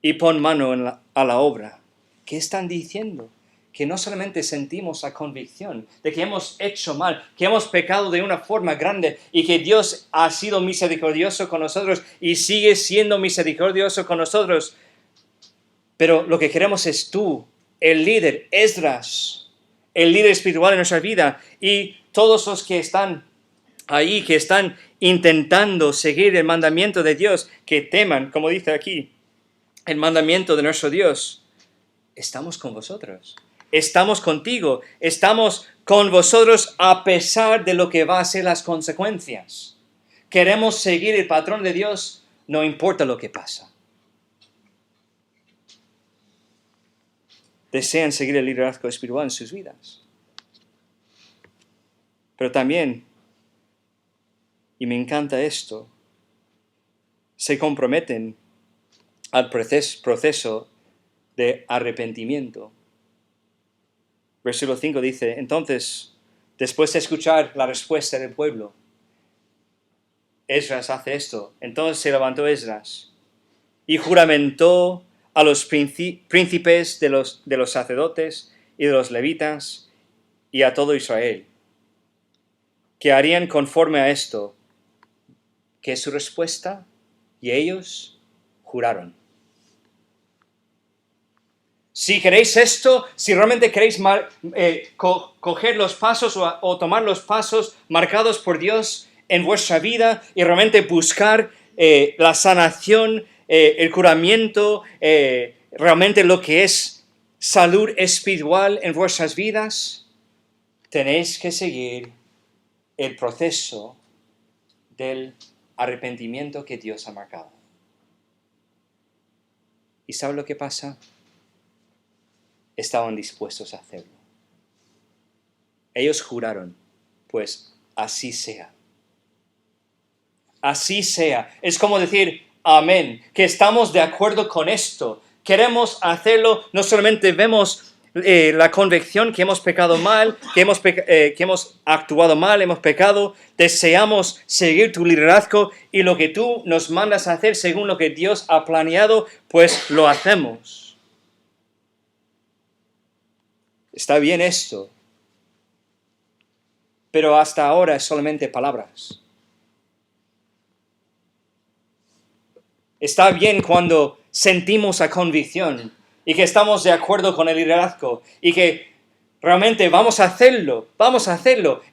y pon mano a la obra. ¿Qué están diciendo? Que no solamente sentimos la convicción de que hemos hecho mal, que hemos pecado de una forma grande y que Dios ha sido misericordioso con nosotros y sigue siendo misericordioso con nosotros. Pero lo que queremos es tú, el líder, Esdras, el líder espiritual en nuestra vida, y todos los que están ahí, que están intentando seguir el mandamiento de Dios, que teman, como dice aquí, el mandamiento de nuestro Dios. Estamos con vosotros, estamos contigo, estamos con vosotros a pesar de lo que va a ser las consecuencias. Queremos seguir el patrón de Dios, no importa lo que pasa. Desean seguir el liderazgo espiritual en sus vidas. Pero también, y me encanta esto, se comprometen al proceso de arrepentimiento. Versículo 5 dice, entonces, después de escuchar la respuesta del pueblo, Esdras hace esto. Entonces se levantó Esdras y juramentó a los príncipes de los sacerdotes y de los levitas y a todo Israel, que harían conforme a esto. ¿Qué es su respuesta? Y ellos juraron. Si queréis esto, si realmente queréis coger los pasos o tomar los pasos marcados por Dios en vuestra vida y realmente buscar la sanación, el curamiento, realmente lo que es salud espiritual en vuestras vidas, tenéis que seguir el proceso del arrepentimiento que Dios ha marcado. ¿Y sabe lo que pasa? Estaban dispuestos a hacerlo. Ellos juraron, pues así sea. Así sea. Es como decir, amén, que estamos de acuerdo con esto. Queremos hacerlo, no solamente vemos la convicción que hemos pecado mal, que hemos actuado mal, hemos pecado, deseamos seguir tu liderazgo y lo que tú nos mandas a hacer según lo que Dios ha planeado, pues lo hacemos. Está bien esto, pero hasta ahora es solamente palabras. Está bien cuando sentimos la convicción y que estamos de acuerdo con el liderazgo y que realmente vamos a hacerlo.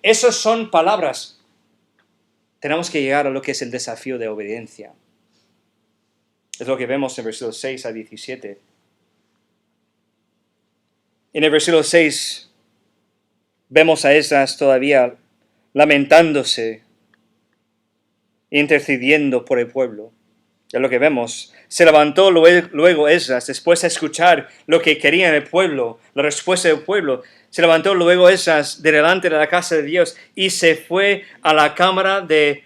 Esas son palabras. Tenemos que llegar a lo que es el desafío de obediencia. Es lo que vemos en versículos 6 a 17. En el versículo 6 vemos a Esdras todavía lamentándose, intercediendo por el pueblo. Es lo que vemos. Se levantó luego Esdras, después de escuchar lo que quería el pueblo, la respuesta del pueblo. Se levantó luego Esdras de delante de la casa de Dios y se fue a la cámara de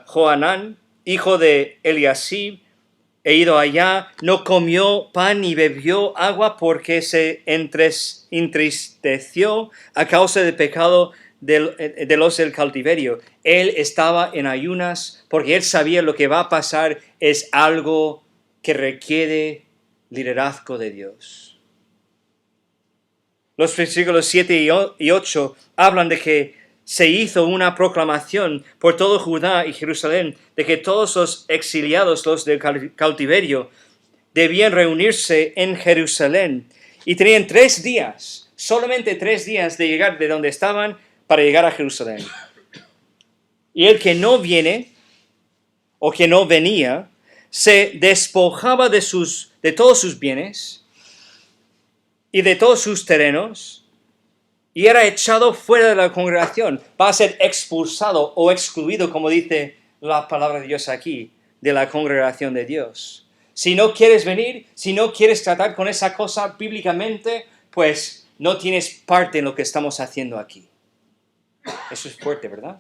Johanán, hijo de Eliasib. He ido allá, no comió pan ni bebió agua porque se entristeció a causa del pecado de los del cautiverio. Él estaba en ayunas porque él sabía lo que va a pasar es algo que requiere liderazgo de Dios. Los versículos 7 y 8 hablan de que se hizo una proclamación por todo Judá y Jerusalén de que todos los exiliados, los del cautiverio, debían reunirse en Jerusalén. Y tenían 3 días, solamente 3 días de llegar de donde estaban para llegar a Jerusalén. Y el que no viene o que no venía, se despojaba de todos sus bienes y de todos sus terrenos, y era echado fuera de la congregación. Va a ser expulsado o excluido, como dice la palabra de Dios aquí, de la congregación de Dios. Si no quieres venir, si no quieres tratar con esa cosa bíblicamente, pues no tienes parte en lo que estamos haciendo aquí. Eso es fuerte, ¿verdad?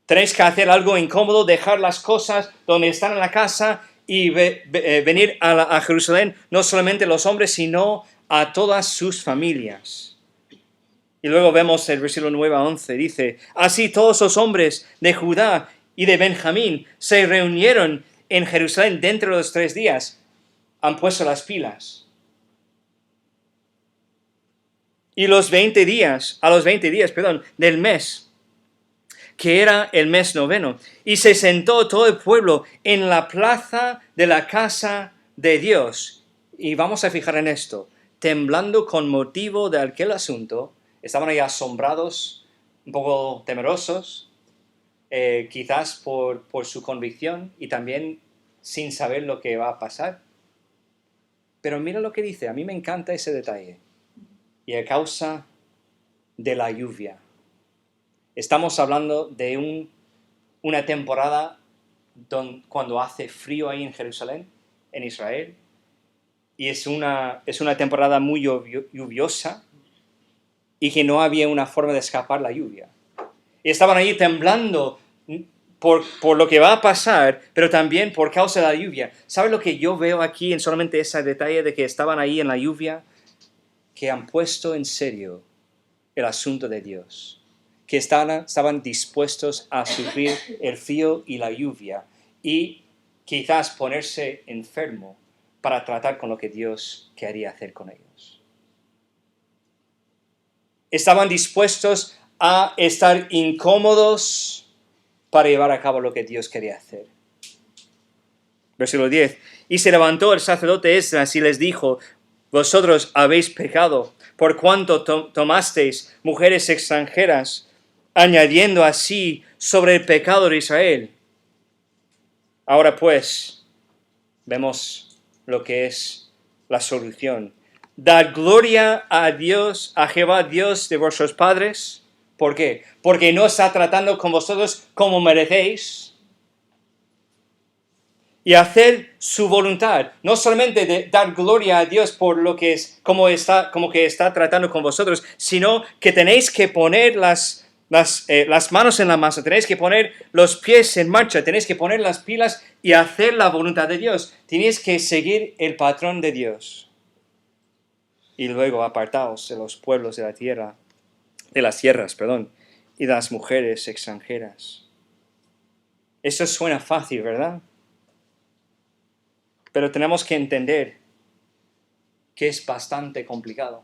Tenéis que hacer algo incómodo, dejar las cosas donde están en la casa y venir a Jerusalén, no solamente los hombres, sino a todas sus familias. Y luego vemos el versículo 9 a 11, dice, así todos los hombres de Judá y de Benjamín se reunieron en Jerusalén dentro de los 3 días. Han puesto las pilas. Y a los 20 días, del mes, que era el mes 9, y se sentó todo el pueblo en la plaza de la casa de Dios. Y vamos a fijar en esto, temblando con motivo de aquel asunto, estaban ahí asombrados, un poco temerosos, quizás por su convicción y también sin saber lo que va a pasar. Pero mira lo que dice, a mí me encanta ese detalle. Y a causa de la lluvia. Estamos hablando de una temporada cuando hace frío ahí en Jerusalén, en Israel, y es una temporada muy lluviosa y que no había una forma de escapar la lluvia. Y estaban ahí temblando por lo que va a pasar, pero también por causa de la lluvia. ¿Sabes lo que yo veo aquí en solamente ese detalle de que estaban ahí en la lluvia? Que han puesto en serio el asunto de Dios, que estaban dispuestos a sufrir el frío y la lluvia y quizás ponerse enfermo para tratar con lo que Dios quería hacer con ellos. Estaban dispuestos a estar incómodos para llevar a cabo lo que Dios quería hacer. Versículo 10. Y se levantó el sacerdote Esdras y les dijo, vosotros habéis pecado, por cuanto tomasteis mujeres extranjeras, añadiendo así sobre el pecado de Israel. Ahora pues, vemos lo que es la solución. Dad gloria a Dios, a Jehová Dios de vuestros padres. ¿Por qué? Porque no está tratando con vosotros como merecéis. Y hacer su voluntad, no solamente de dar gloria a Dios por lo que es, como que está tratando con vosotros, sino que tenéis que poner las manos en la masa, tenéis que poner los pies en marcha, tenéis que poner las pilas y hacer la voluntad de Dios. Tenéis que seguir el patrón de Dios. Y luego apartaos de los pueblos de las tierras, y de las mujeres extranjeras. Eso suena fácil, ¿verdad? Pero tenemos que entender que es bastante complicado.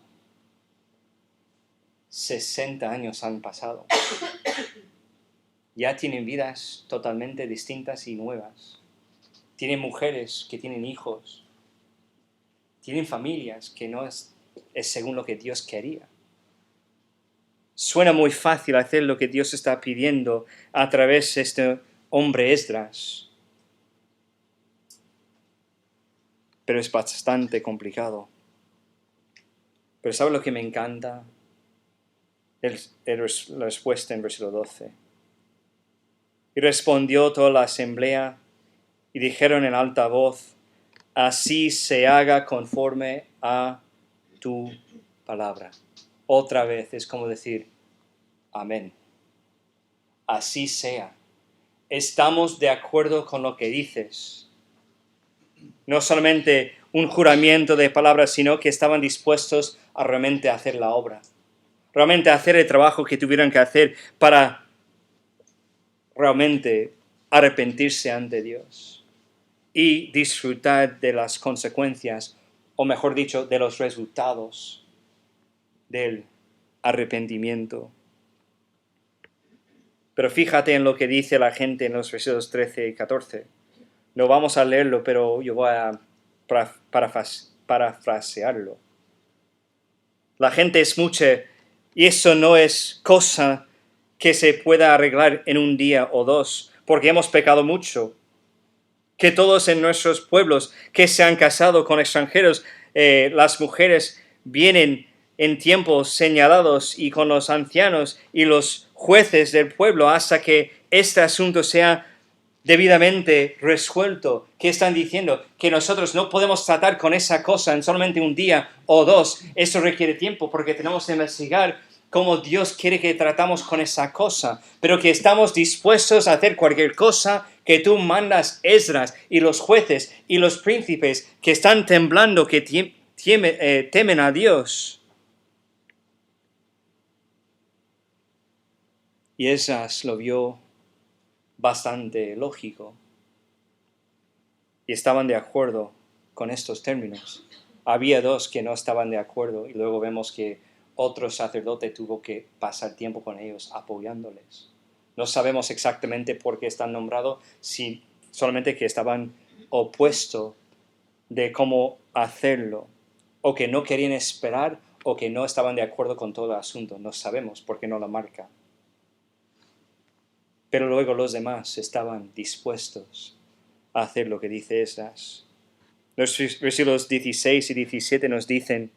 60 años han pasado. Ya tienen vidas totalmente distintas y nuevas. Tienen mujeres que tienen hijos. Tienen familias que no es según lo que Dios quería. Suena muy fácil hacer lo que Dios está pidiendo a través de este hombre Esdras. Pero es bastante complicado. Pero ¿sabe lo que me encanta? La respuesta en versículo 12. Y respondió toda la asamblea y dijeron en alta voz, así se haga conforme a tu palabra. Otra vez es como decir, amén. Así sea. Estamos de acuerdo con lo que dices. No solamente un juramento de palabras, sino que estaban dispuestos a realmente hacer la obra. Realmente hacer el trabajo que tuvieran que hacer para realmente arrepentirse ante Dios y disfrutar de las consecuencias, o mejor dicho, de los resultados del arrepentimiento. Pero fíjate en lo que dice la gente en los versículos 13 y 14. No vamos a leerlo, pero yo voy a parafrasearlo. La gente es mucha y eso no es cosa que se pueda arreglar en un día o dos, porque hemos pecado mucho. Que todos en nuestros pueblos que se han casado con extranjeros, las mujeres vienen en tiempos señalados y con los ancianos y los jueces del pueblo hasta que este asunto sea debidamente resuelto. ¿Qué están diciendo? Que nosotros no podemos tratar con esa cosa en solamente un día o dos. Eso requiere tiempo porque tenemos que investigar como Dios quiere que tratamos con esa cosa, pero que estamos dispuestos a hacer cualquier cosa que tú mandas, Esdras, y los jueces y los príncipes que están temblando, que temen a Dios. Y Esdras lo vio bastante lógico y estaban de acuerdo con estos términos. Había dos que no estaban de acuerdo y luego vemos que otro sacerdote tuvo que pasar tiempo con ellos apoyándoles. No sabemos exactamente por qué están nombrados, si solamente que estaban opuestos de cómo hacerlo, o que no querían esperar, o que no estaban de acuerdo con todo el asunto. No sabemos por qué no lo marca. Pero luego los demás estaban dispuestos a hacer lo que dice Esdras. Los versículos 16 y 17 nos dicen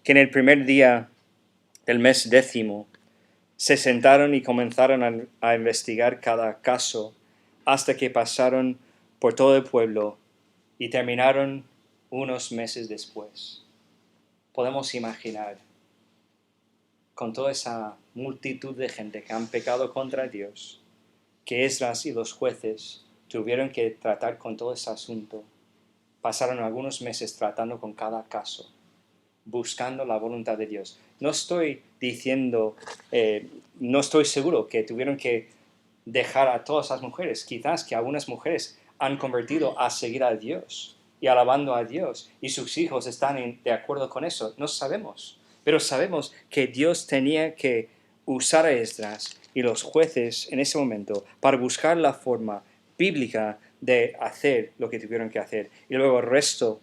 que en el primer día del mes 10 se sentaron y comenzaron a investigar cada caso hasta que pasaron por todo el pueblo y terminaron unos meses después. Podemos imaginar, con toda esa multitud de gente que han pecado contra Dios, que Esdras y los jueces tuvieron que tratar con todo ese asunto. Pasaron algunos meses tratando con cada caso, buscando la voluntad de Dios. No estoy diciendo, no estoy seguro que tuvieron que dejar a todas las mujeres. Quizás que algunas mujeres han convertido a seguir a Dios y alabando a Dios, y sus hijos están de acuerdo con eso. No sabemos, pero sabemos que Dios tenía que usar a Esdras y los jueces en ese momento para buscar la forma bíblica de hacer lo que tuvieron que hacer. Y luego el resto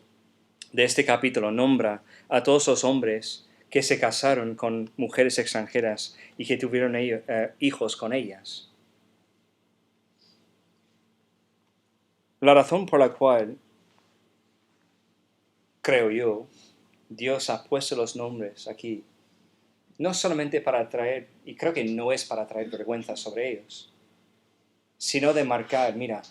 de este capítulo nombra a todos los hombres que se casaron con mujeres extranjeras y que tuvieron hijos con ellas. La razón por la cual, creo yo, Dios ha puesto los nombres aquí, no solamente para traer, y creo que no es para traer vergüenza sobre ellos, sino de marcar, mira,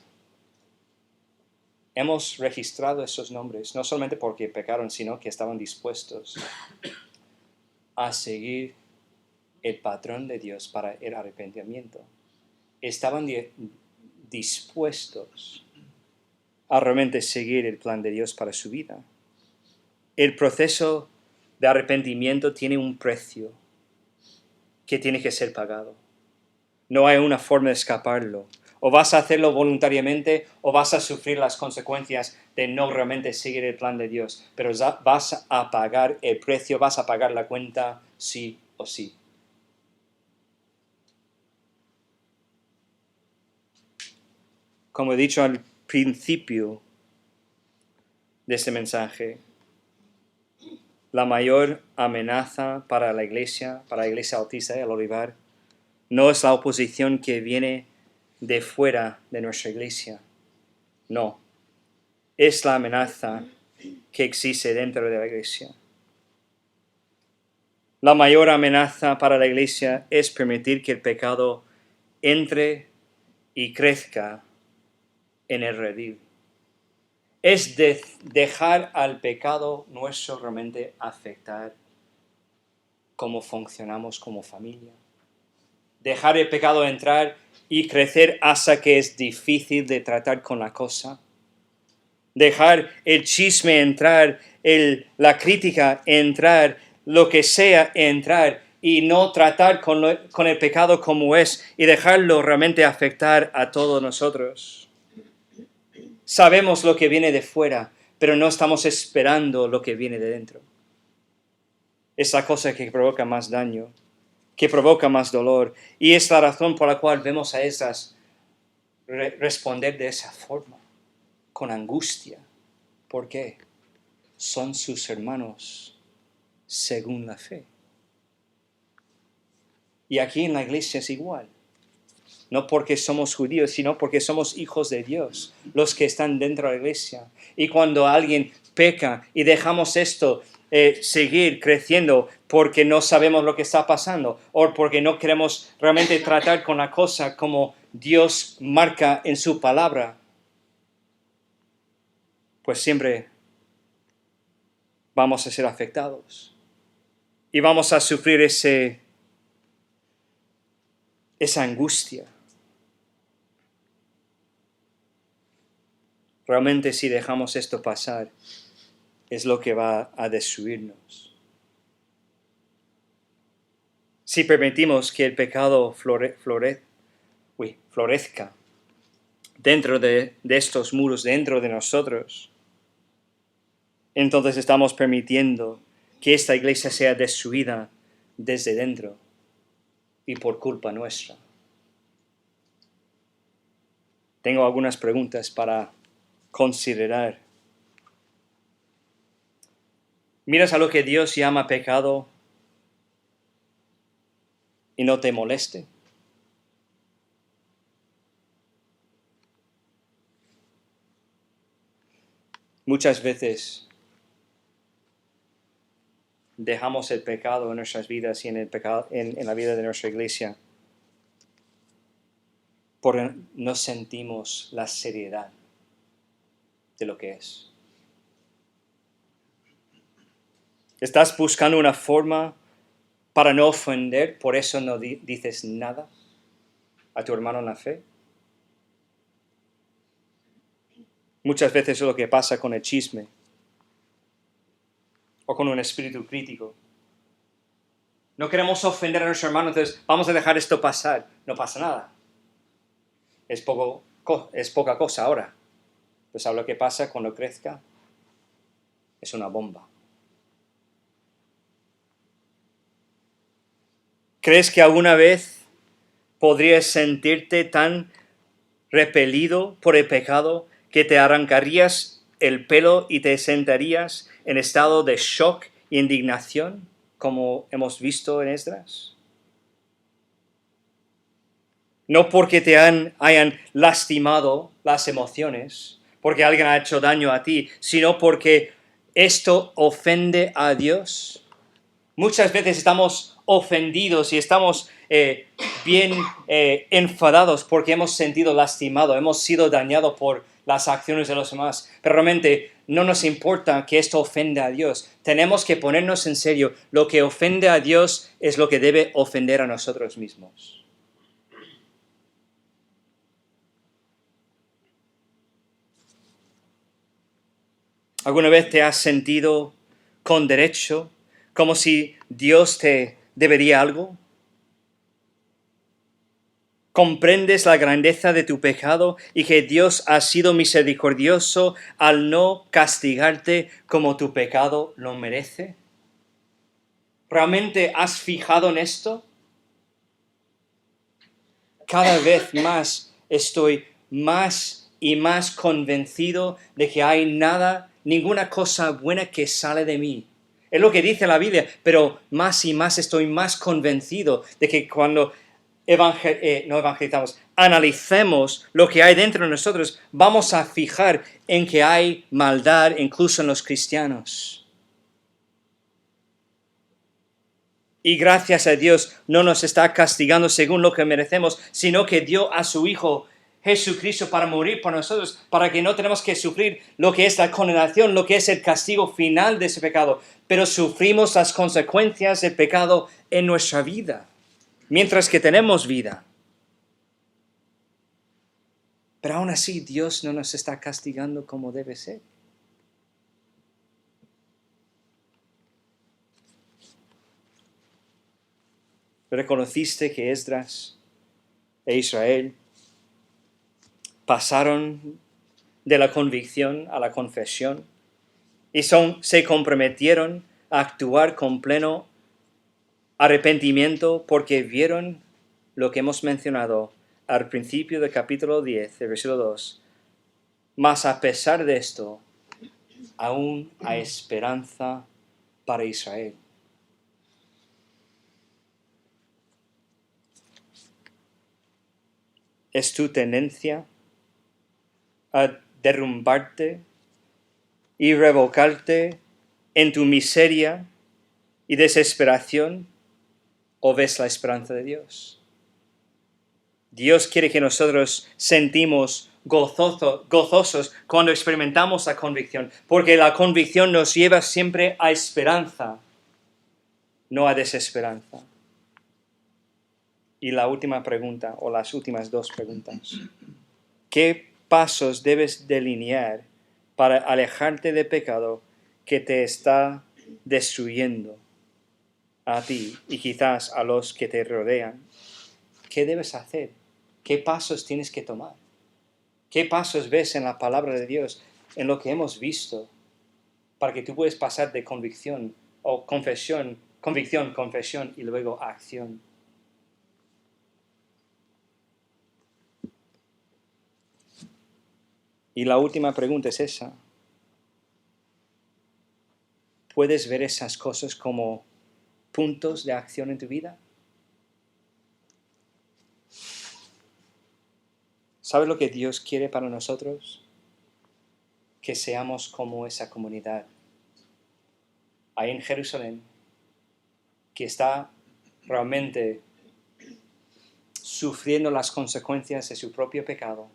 hemos registrado esos nombres, no solamente porque pecaron, sino que estaban dispuestos a seguir el patrón de Dios para el arrepentimiento. Estaban dispuestos a realmente seguir el plan de Dios para su vida. El proceso de arrepentimiento tiene un precio que tiene que ser pagado. No hay una forma de escaparlo. O vas a hacerlo voluntariamente o vas a sufrir las consecuencias de no realmente seguir el plan de Dios. Pero vas a pagar el precio, vas a pagar la cuenta sí o sí. Como he dicho al principio de este mensaje, la mayor amenaza para la Iglesia Bautista del Olivar, no es la oposición que viene de fuera de nuestra iglesia. No, es la amenaza que existe dentro de la iglesia. La mayor amenaza para la iglesia es permitir que el pecado entre y crezca en el redil. Es dejar al pecado nuestro realmente afectar cómo funcionamos como familia. Dejar el pecado entrar y crecer hasta que es difícil de tratar con la cosa. Dejar el chisme entrar, la crítica entrar, lo que sea entrar, y no tratar con el pecado como es y dejarlo realmente afectar a todos nosotros. Sabemos lo que viene de fuera, pero no estamos esperando lo que viene de dentro. Es la cosa que provoca más daño, que provoca más dolor, y es la razón por la cual vemos a esas responder de esa forma, con angustia. ¿Por qué? Son sus hermanos según la fe. Y aquí en la iglesia es igual. No porque somos judíos, sino porque somos hijos de Dios, los que están dentro de la iglesia. Y cuando alguien peca y dejamos esto seguir creciendo porque no sabemos lo que está pasando o porque no queremos realmente tratar con la cosa como Dios marca en su palabra, pues siempre vamos a ser afectados y vamos a sufrir ese esa angustia. Realmente si dejamos esto pasar, es lo que va a destruirnos. Si permitimos que el pecado florezca dentro de estos muros, dentro de nosotros, entonces estamos permitiendo que esta iglesia sea destruida desde dentro y por culpa nuestra. Tengo algunas preguntas para considerar. ¿Miras a lo que Dios llama pecado y no te moleste? Muchas veces dejamos el pecado en nuestras vidas y en la vida de nuestra iglesia porque no sentimos la seriedad de lo que es. ¿Estás buscando una forma para no ofender, por eso no dices nada a tu hermano en la fe? Muchas veces es lo que pasa con el chisme o con un espíritu crítico. No queremos ofender a nuestro hermano, entonces vamos a dejar esto pasar. No pasa nada. Es poca cosa ahora. Pues ¿sabes lo que pasa cuando crezca? Es una bomba. ¿Crees que alguna vez podrías sentirte tan repelido por el pecado que te arrancarías el pelo y te sentarías en estado de shock e indignación, como hemos visto en Esdras? No porque te hayan lastimado las emociones, porque alguien ha hecho daño a ti, sino porque esto ofende a Dios. Muchas veces estamos ofendidos y estamos bien enfadados porque hemos sentido lastimado, hemos sido dañados por las acciones de los demás. Pero realmente no nos importa que esto ofenda a Dios. Tenemos que ponernos en serio. Lo que ofende a Dios es lo que debe ofender a nosotros mismos. ¿Alguna vez te has sentido con derecho, como si Dios te debería algo? ¿Comprendes la grandeza de tu pecado y que Dios ha sido misericordioso al no castigarte como tu pecado lo merece? ¿Realmente has fijado en esto? Cada vez más estoy más y más convencido de que hay ninguna cosa buena que sale de mí. Es lo que dice la Biblia, pero más y más estoy más convencido de que cuando analicemos lo que hay dentro de nosotros, vamos a fijar en que hay maldad incluso en los cristianos. Y gracias a Dios no nos está castigando según lo que merecemos, sino que dio a su Hijo Jesucristo para morir por nosotros, para que no tenemos que sufrir lo que es la condenación, lo que es el castigo final de ese pecado, pero sufrimos las consecuencias del pecado en nuestra vida, mientras que tenemos vida. Pero aún así Dios no nos está castigando como debe ser. ¿Reconociste que Esdras e Israel pasaron de la convicción a la confesión y se comprometieron a actuar con pleno arrepentimiento porque vieron lo que hemos mencionado al principio del capítulo 10, del versículo 2? Mas a pesar de esto, aún hay esperanza para Israel. ¿Es tu tendencia a derrumbarte y revocarte en tu miseria y desesperación, o ves la esperanza de Dios? Dios quiere que nosotros sentimos gozosos cuando experimentamos la convicción, porque la convicción nos lleva siempre a esperanza, no a desesperanza. Y la última pregunta, o las últimas dos preguntas. ¿Qué pasos debes delinear para alejarte del pecado que te está destruyendo a ti y quizás a los que te rodean? ¿Qué debes hacer? ¿Qué pasos tienes que tomar? ¿Qué pasos ves en la palabra de Dios, en lo que hemos visto, para que tú puedas pasar de convicción o confesión y luego acción? Y la última pregunta es esa. ¿Puedes ver esas cosas como puntos de acción en tu vida? ¿Sabes lo que Dios quiere para nosotros? Que seamos como esa comunidad ahí en Jerusalén, que está realmente sufriendo las consecuencias de su propio pecado,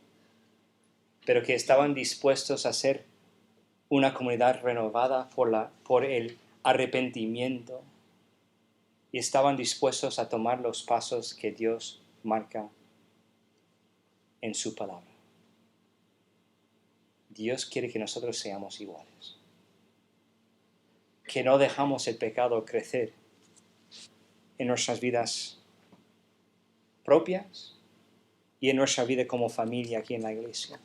pero que estaban dispuestos a ser una comunidad renovada por el arrepentimiento y estaban dispuestos a tomar los pasos que Dios marca en su palabra. Dios quiere que nosotros seamos iguales, que no dejamos el pecado crecer en nuestras vidas propias y en nuestra vida como familia aquí en la iglesia.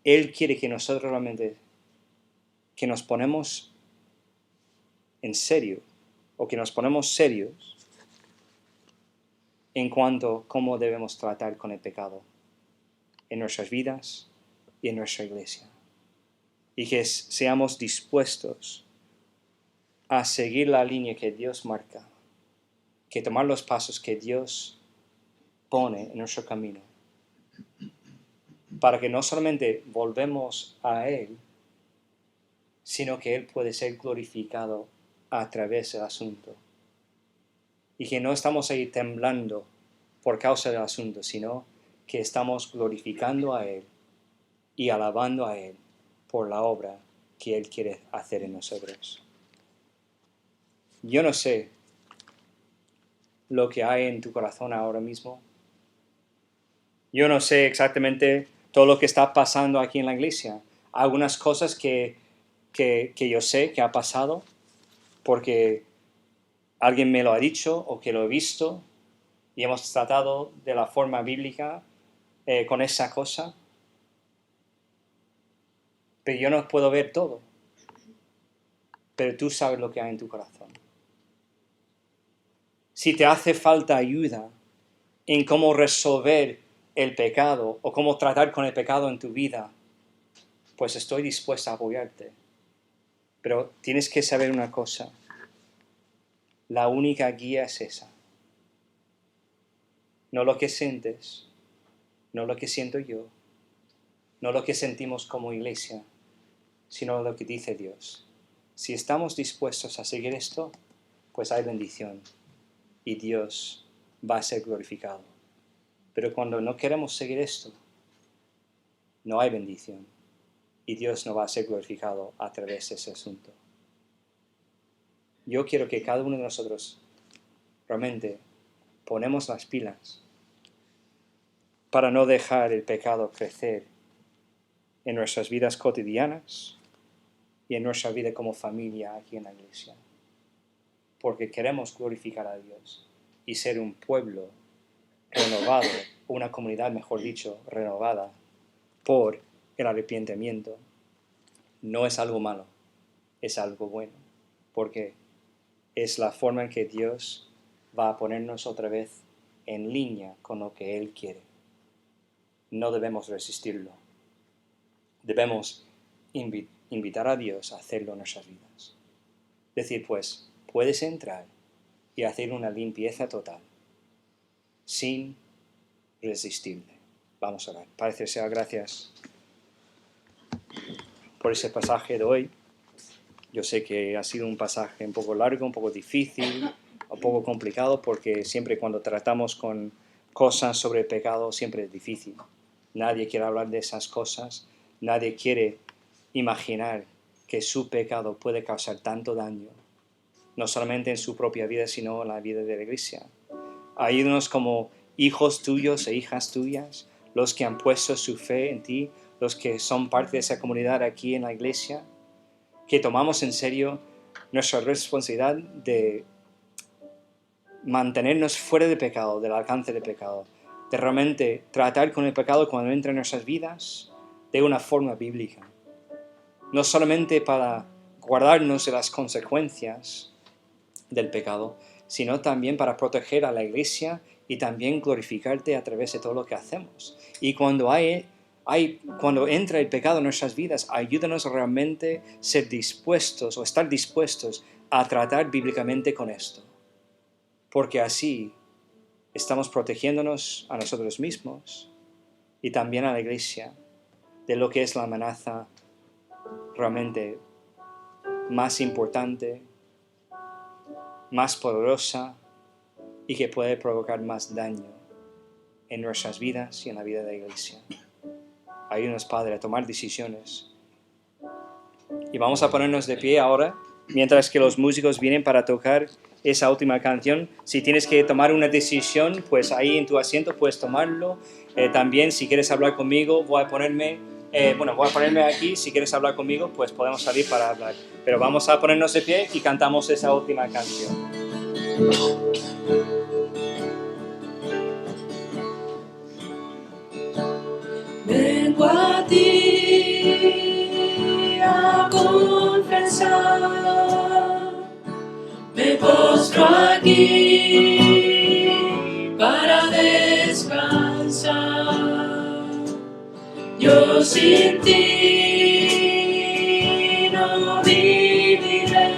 Él quiere que nosotros realmente, que nos ponemos en serio, o que nos ponemos serios en cuanto a cómo debemos tratar con el pecado en nuestras vidas y en nuestra iglesia. Y que seamos dispuestos a seguir la línea que Dios marca, que tomar los pasos que Dios pone en nuestro camino, para que no solamente volvemos a Él, sino que Él puede ser glorificado a través del asunto. Y que no estamos ahí temblando por causa del asunto, sino que estamos glorificando a Él y alabando a Él por la obra que Él quiere hacer en nosotros. Yo no sé lo que hay en tu corazón ahora mismo. Yo no sé exactamente todo lo que está pasando aquí en la iglesia. Algunas cosas que yo sé que ha pasado porque alguien me lo ha dicho o que lo he visto y hemos tratado de la forma bíblica con esa cosa. Pero yo no puedo ver todo. Pero tú sabes lo que hay en tu corazón. Si te hace falta ayuda en cómo resolver el pecado o cómo tratar con el pecado en tu vida, pues estoy dispuesto a apoyarte. Pero tienes que saber una cosa. La única guía es esa. No lo que sientes, no lo que siento yo, no lo que sentimos como iglesia, sino lo que dice Dios. Si estamos dispuestos a seguir esto, pues hay bendición y Dios va a ser glorificado. Pero cuando no queremos seguir esto, no hay bendición y Dios no va a ser glorificado a través de ese asunto. Yo quiero que cada uno de nosotros realmente ponemos las pilas para no dejar el pecado crecer en nuestras vidas cotidianas y en nuestra vida como familia aquí en la iglesia. Porque queremos glorificar a Dios y ser un pueblo renovado, una comunidad, mejor dicho, renovada por el arrepentimiento. No es algo malo, es algo bueno, porque es la forma en que Dios va a ponernos otra vez en línea con lo que Él quiere. No debemos resistirlo. Debemos invitar a Dios a hacerlo en nuestras vidas. Decir, pues, puedes entrar y hacer una limpieza total, sin resistirle. Vamos a orar. Padre Celestial, gracias por ese pasaje de hoy. Yo sé que ha sido un pasaje un poco largo, un poco difícil, un poco complicado, porque siempre cuando tratamos con cosas sobre el pecado, siempre es difícil. Nadie quiere hablar de esas cosas, nadie quiere imaginar que su pecado puede causar tanto daño, no solamente en su propia vida, sino en la vida de la iglesia. Ayúdanos como hijos tuyos e hijas tuyas, los que han puesto su fe en ti, los que son parte de esa comunidad aquí en la iglesia, que tomamos en serio nuestra responsabilidad de mantenernos fuera de pecado, del alcance de pecado, de realmente tratar con el pecado cuando entra en nuestras vidas de una forma bíblica. No solamente para guardarnos de las consecuencias del pecado, sino también para proteger a la iglesia y también glorificarte a través de todo lo que hacemos. Y cuando entra el pecado en nuestras vidas, ayúdanos realmente a ser dispuestos o estar dispuestos a tratar bíblicamente con esto. Porque así estamos protegiéndonos a nosotros mismos y también a la iglesia de lo que es la amenaza realmente más importante, más poderosa y que puede provocar más daño en nuestras vidas y en la vida de la iglesia. Ayúdanos, Padre, a tomar decisiones. Y vamos a ponernos de pie ahora, mientras que los músicos vienen para tocar esa última canción. Si tienes que tomar una decisión, pues ahí en tu asiento puedes tomarlo. También, si quieres hablar conmigo, voy a ponerme aquí. Si quieres hablar conmigo, pues podemos salir para hablar. Pero vamos a ponernos de pie y cantamos esa última canción. Vengo a ti a confesar, me postro aquí para descansar. Yo sin ti no viviré,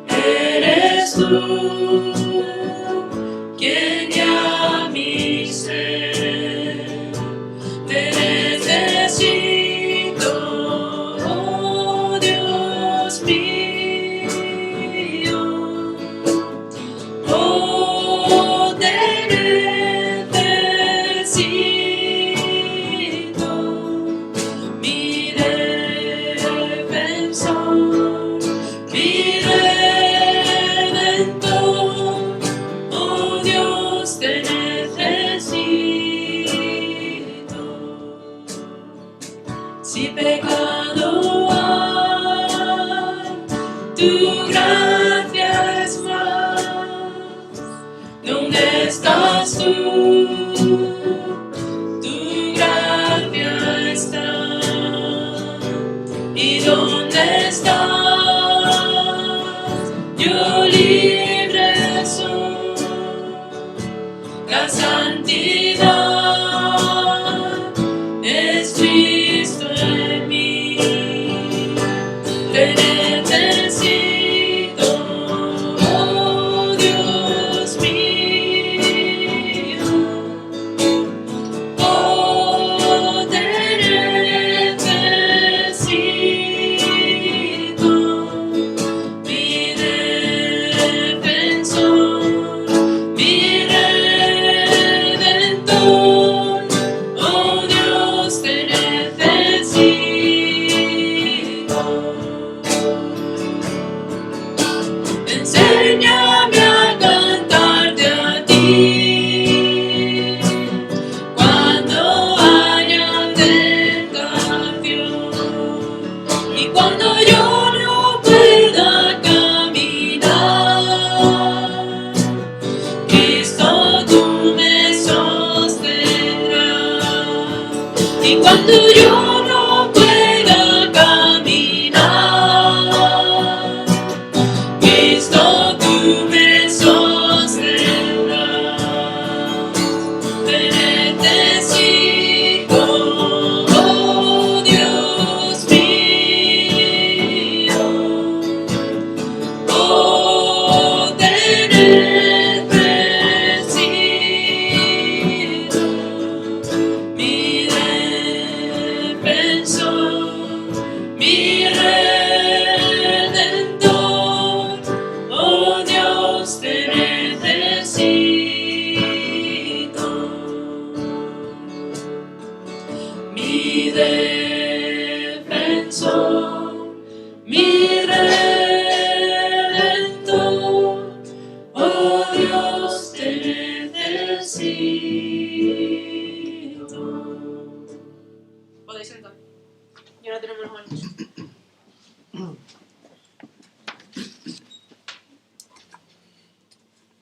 eres tú quien guía mi ser. Te necesito, oh Dios mío, oh te necesito, mi defensor, mi redentor, oh Dios te necesito. Si pecado hay, tu gracia es más. ¿Dónde estás tú? Tu gracia está. ¿Y dónde estás? Yo libre soy. La santidad es Cristo en mí. Te necesito, oh Dios mío, oh te necesito, mi defensor, mi redentor.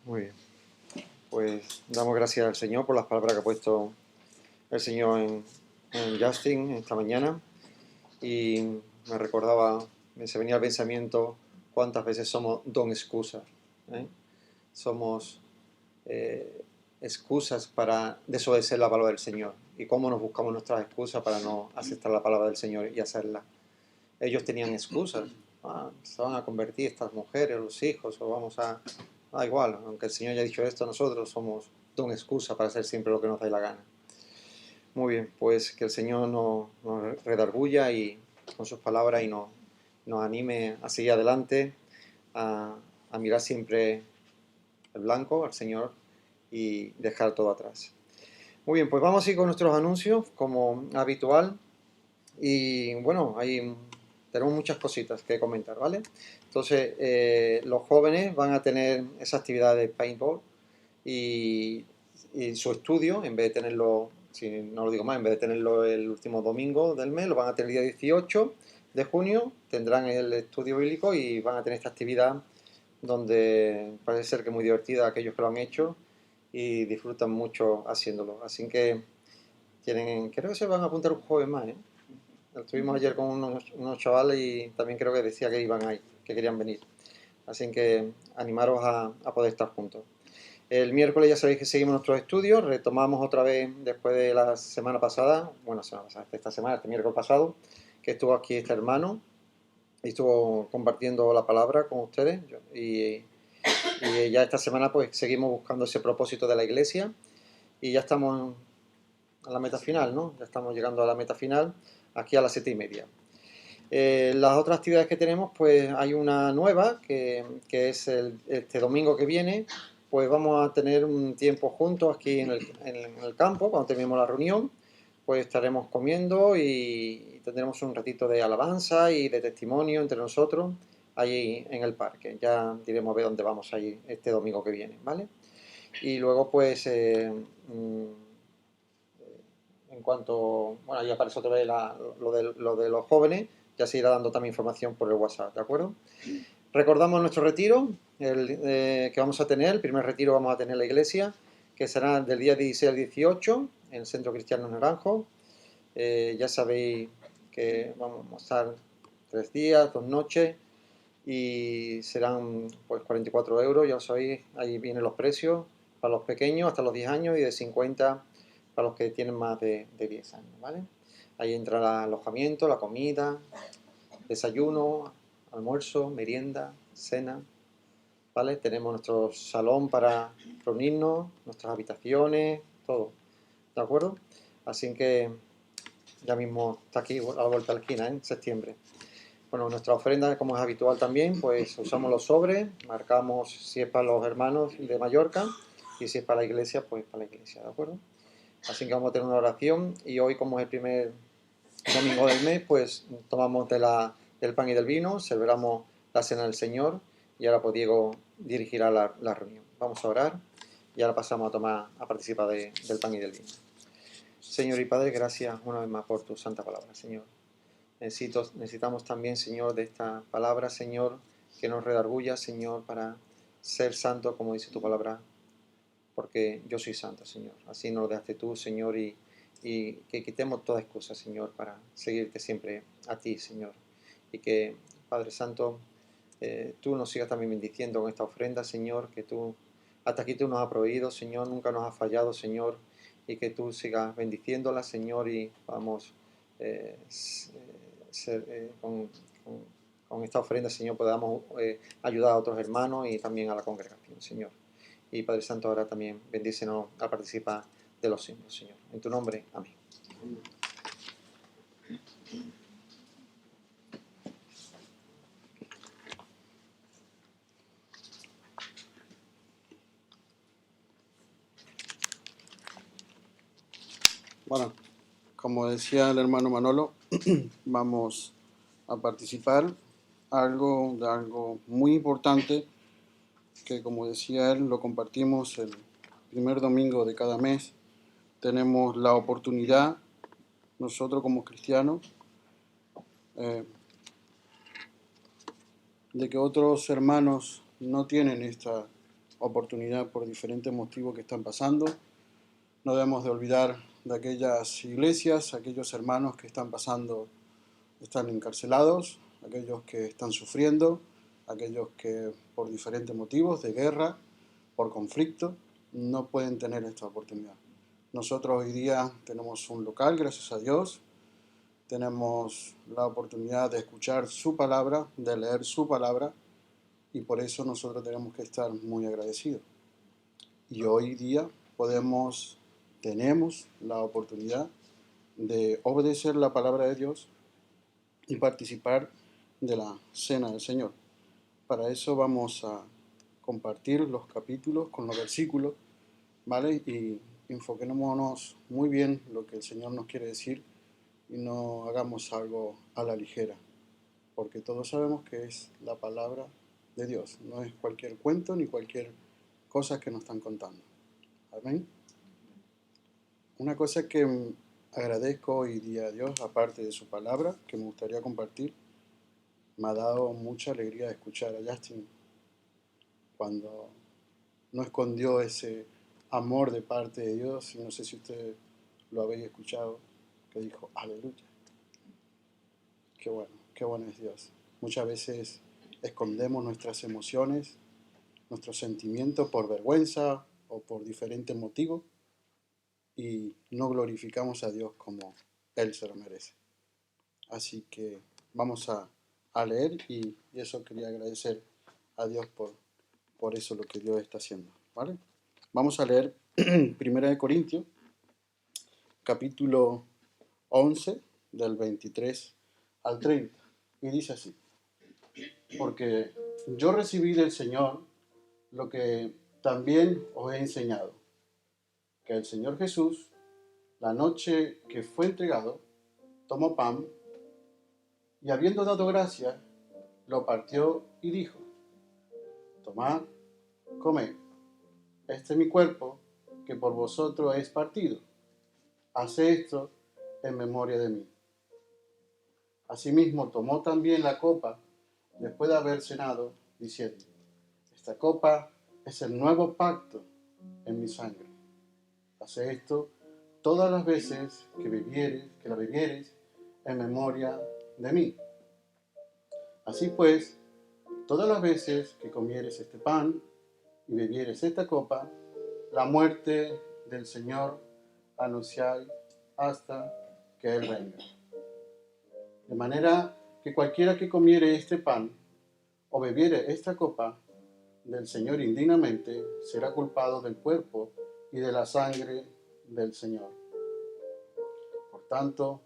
Muy bien. Pues damos gracias al Señor por las palabras que ha puesto el Señor en Justin esta mañana. Y me recordaba, se venía al pensamiento cuántas veces somos don excusas. Somos excusas para desobedecer la palabra del Señor. Y cómo nos buscamos nuestras excusas para no aceptar la palabra del Señor y hacerla. Ellos tenían excusas. Se van a convertir estas mujeres, los hijos, o vamos a... Da igual, aunque el Señor haya dicho esto, nosotros somos don excusa para hacer siempre lo que nos dé la gana. Muy bien, pues que el Señor nos redarguya y con sus palabras y nos anime a seguir adelante, a mirar siempre el blanco, al Señor, y dejar todo atrás. Muy bien, pues vamos a ir con nuestros anuncios, como habitual. Y bueno, tenemos muchas cositas que comentar, ¿vale? Entonces, los jóvenes van a tener esa actividad de paintball y su estudio, en vez de tenerlo, si no lo digo más, en vez de tenerlo el último domingo del mes, lo van a tener el día 18 de junio, tendrán el estudio bíblico y van a tener esta actividad donde parece ser que es muy divertida aquellos que lo han hecho y disfrutan mucho haciéndolo. Así que creo que se van a apuntar un joven más, ¿eh? Estuvimos ayer con unos chavales y también creo que decía que iban ahí, que querían venir. Así que animaros a poder estar juntos. El miércoles ya sabéis que seguimos nuestros estudios, retomamos otra vez después de la semana pasada, esta semana, este miércoles pasado, que estuvo aquí este hermano y estuvo compartiendo la palabra con ustedes. Y ya esta semana pues seguimos buscando ese propósito de la iglesia y ya estamos a la meta final, ¿no? Ya estamos llegando a la meta final, aquí a las 7:30. Las otras actividades que tenemos, pues hay una nueva, que es este domingo que viene, pues vamos a tener un tiempo juntos aquí en el campo, cuando terminemos la reunión, pues estaremos comiendo y tendremos un ratito de alabanza y de testimonio entre nosotros, ahí en el parque. Ya diremos a ver dónde vamos a ir este domingo que viene, ¿vale? Y luego, pues, en cuanto, bueno, ahí aparece otra vez lo de los jóvenes, ya se irá dando también información por el WhatsApp, ¿de acuerdo? Recordamos nuestro retiro que vamos a tener, el primer retiro vamos a tener en la iglesia, que será del día 16 al 18, en el Centro Cristiano Naranjo. Ya sabéis que vamos a estar 3 días, 2 noches, y serán pues 44 euros, ya sabéis, ahí vienen los precios, para los pequeños hasta los 10 años y de 50 para los que tienen más de 10 años, ¿vale? Ahí entra el alojamiento, la comida, desayuno, almuerzo, merienda, cena, ¿vale? Tenemos nuestro salón para reunirnos, nuestras habitaciones, todo, ¿de acuerdo? Así que ya mismo está aquí a la vuelta de la esquina, en septiembre. Bueno, nuestra ofrenda, como es habitual también, pues usamos los sobres, marcamos si es para los hermanos de Mallorca y si es para la iglesia, pues para la iglesia, ¿de acuerdo? Así que vamos a tener una oración y hoy, como es el primer domingo del mes, pues tomamos del pan y del vino, celebramos la cena del Señor y ahora pues Diego dirigirá la reunión. Vamos a orar y ahora pasamos a participar del pan y del vino. Señor y Padre, gracias una vez más por tu santa palabra, Señor. Necesitamos también, Señor, de esta palabra, Señor, que nos redarguya, Señor, para ser santo, como dice tu palabra, porque yo soy santo, Señor. Así nos lo dejaste tú, Señor, y que quitemos toda excusa, Señor, para seguirte siempre a ti, Señor. Y que, Padre Santo, tú nos sigas también bendiciendo con esta ofrenda, Señor, que tú, hasta aquí tú nos has proveído, Señor, nunca nos has fallado, Señor, y que tú sigas bendiciéndola, Señor, y vamos con esta ofrenda, Señor, podamos ayudar a otros hermanos y también a la congregación, Señor. Y Padre Santo, ahora también bendícenos a participar de los himnos, Señor. En tu nombre, amén. Bueno, como decía el hermano Manolo, vamos a participar de algo muy importante que, como decía él, lo compartimos el primer domingo de cada mes. Tenemos la oportunidad, nosotros como cristianos, de que otros hermanos no tienen esta oportunidad por diferentes motivos que están pasando. No debemos de olvidar de aquellas iglesias, aquellos hermanos que están pasando, están encarcelados, aquellos que están sufriendo, aquellos que por diferentes motivos de guerra, por conflicto, no pueden tener esta oportunidad. Nosotros hoy día tenemos un local, gracias a Dios, tenemos la oportunidad de escuchar su palabra, de leer su palabra, y por eso nosotros tenemos que estar muy agradecidos. Y hoy día tenemos la oportunidad de obedecer la palabra de Dios y participar de la cena del Señor. Para eso vamos a compartir los capítulos con los versículos, ¿vale? Y enfoquémonos muy bien lo que el Señor nos quiere decir y no hagamos algo a la ligera, porque todos sabemos que es la palabra de Dios, no es cualquier cuento ni cualquier cosa que nos están contando. Amén. Una cosa que agradezco hoy día a Dios, aparte de su palabra, que me gustaría compartir, me ha dado mucha alegría escuchar a Justin cuando no escondió ese amor de parte de Dios, y no sé si ustedes lo habéis escuchado, que dijo, aleluya. Qué bueno es Dios. Muchas veces escondemos nuestras emociones, nuestros sentimientos por vergüenza o por diferentes motivos y no glorificamos a Dios como Él se lo merece. Así que vamos a leer y eso quería agradecer a Dios por eso lo que Dios está haciendo, ¿vale? Vamos a leer 1 Corintios, capítulo 11, del 23 al 30, y dice así: porque yo recibí del Señor lo que también os he enseñado, que el Señor Jesús, la noche que fue entregado, tomó pan y habiendo dado gracias, lo partió y dijo: tomad, comed, este es mi cuerpo, que por vosotros es partido. Haced esto en memoria de mí. Asimismo tomó también la copa después de haber cenado, diciendo: esta copa es el nuevo pacto en mi sangre. Haced esto todas las veces que la bebiereis en memoria de mí. Así pues, todas las veces que comieres este pan y bebieres esta copa, la muerte del Señor anunciáis hasta que Él venga. De manera que cualquiera que comiere este pan o bebiere esta copa del Señor indignamente será culpado del cuerpo y de la sangre del Señor. Por tanto,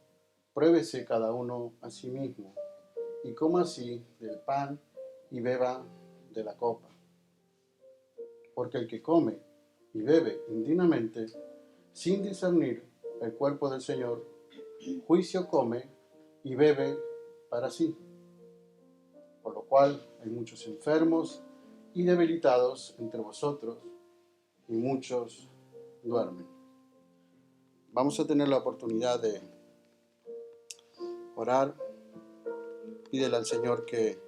pruébese cada uno a sí mismo y coma así del pan y beba de la copa. Porque el que come y bebe indignamente, sin discernir el cuerpo del Señor, juicio come y bebe para sí. Por lo cual hay muchos enfermos y debilitados entre vosotros, y muchos duermen. Vamos a tener la oportunidad de orar. Pídele al Señor que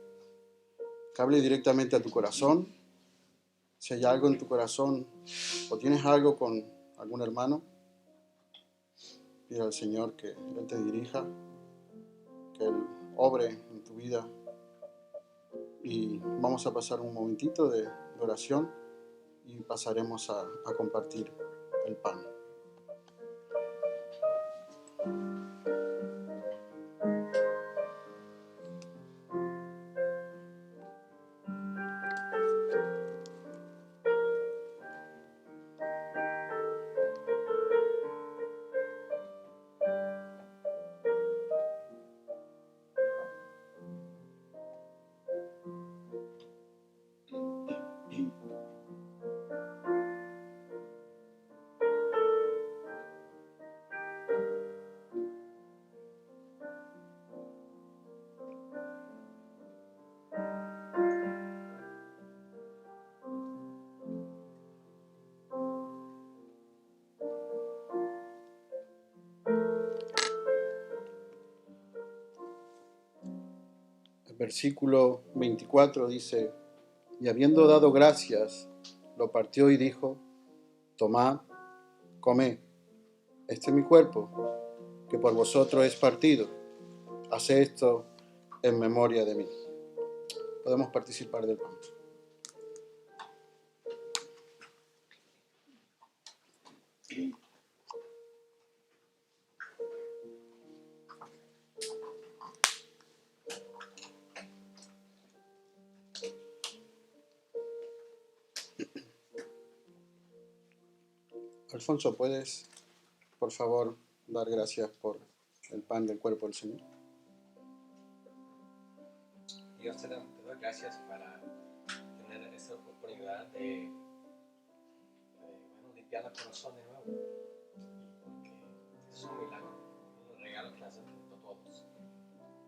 hable directamente a tu corazón. Si hay algo en tu corazón o tienes algo con algún hermano, pídele al Señor que Él te dirija, que Él obre en tu vida. Y vamos a pasar un momentito de oración y pasaremos a compartir el pan. El versículo 24 dice: y habiendo dado gracias, lo partió y dijo: tomad, comed, este es mi cuerpo, que por vosotros es partido. Haced esto en memoria de mí. Podemos participar del pan. Alfonso, ¿puedes, por favor, dar gracias por el pan del cuerpo del Señor? Dios te doy gracias para tener esta oportunidad de limpiar el corazón de nuevo. Porque es un milagro, un regalo que hacen a todos.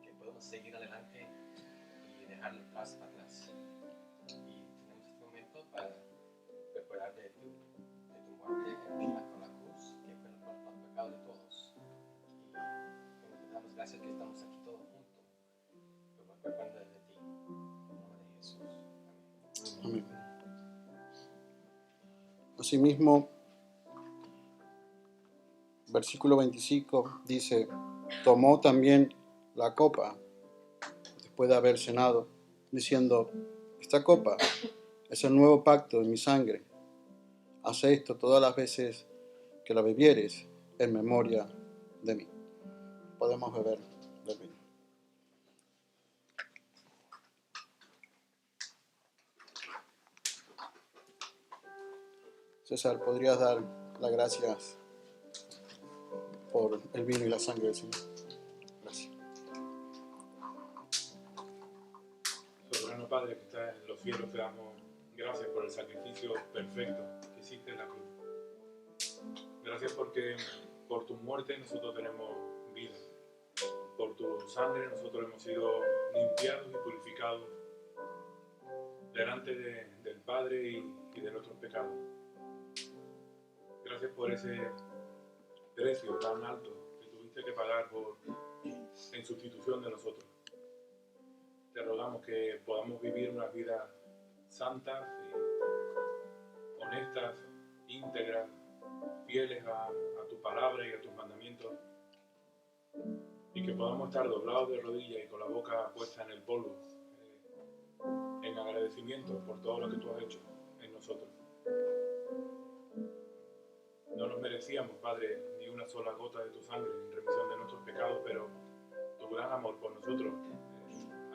Que podemos seguir adelante y dejar el paz para atrás. Y tenemos este momento para preparar de tu muerte con la cruz, que fue por el pecado de todos. Y te damos gracias que estamos aquí todos juntos. Por recuerda de ti. En nombre de Jesús. Amén. Amén. Asimismo, versículo 25 dice: tomó también la copa después de haber cenado, diciendo: esta copa es el nuevo pacto en mi sangre. Haz esto todas las veces que la bebieres en memoria de mí. Podemos beber del vino. César, ¿podrías dar las gracias por el vino y la sangre del Señor? Gracias. Soberano Padre que estás en los cielos, te damos gracias por el sacrificio perfecto que hiciste en la cruz. Gracias porque por tu muerte nosotros tenemos vida. Por tu sangre nosotros hemos sido limpiados y purificados delante del Padre y de nuestros pecados. Gracias por ese precio tan alto que tuviste que pagar en sustitución de nosotros. Te rogamos que podamos vivir una vida santas, honestas, íntegras, fieles a tu palabra y a tus mandamientos, y que podamos estar doblados de rodillas y con la boca puesta en el polvo, en agradecimiento por todo lo que tú has hecho en nosotros. No nos merecíamos, Padre, ni una sola gota de tu sangre en remisión de nuestros pecados, pero tu gran amor por nosotros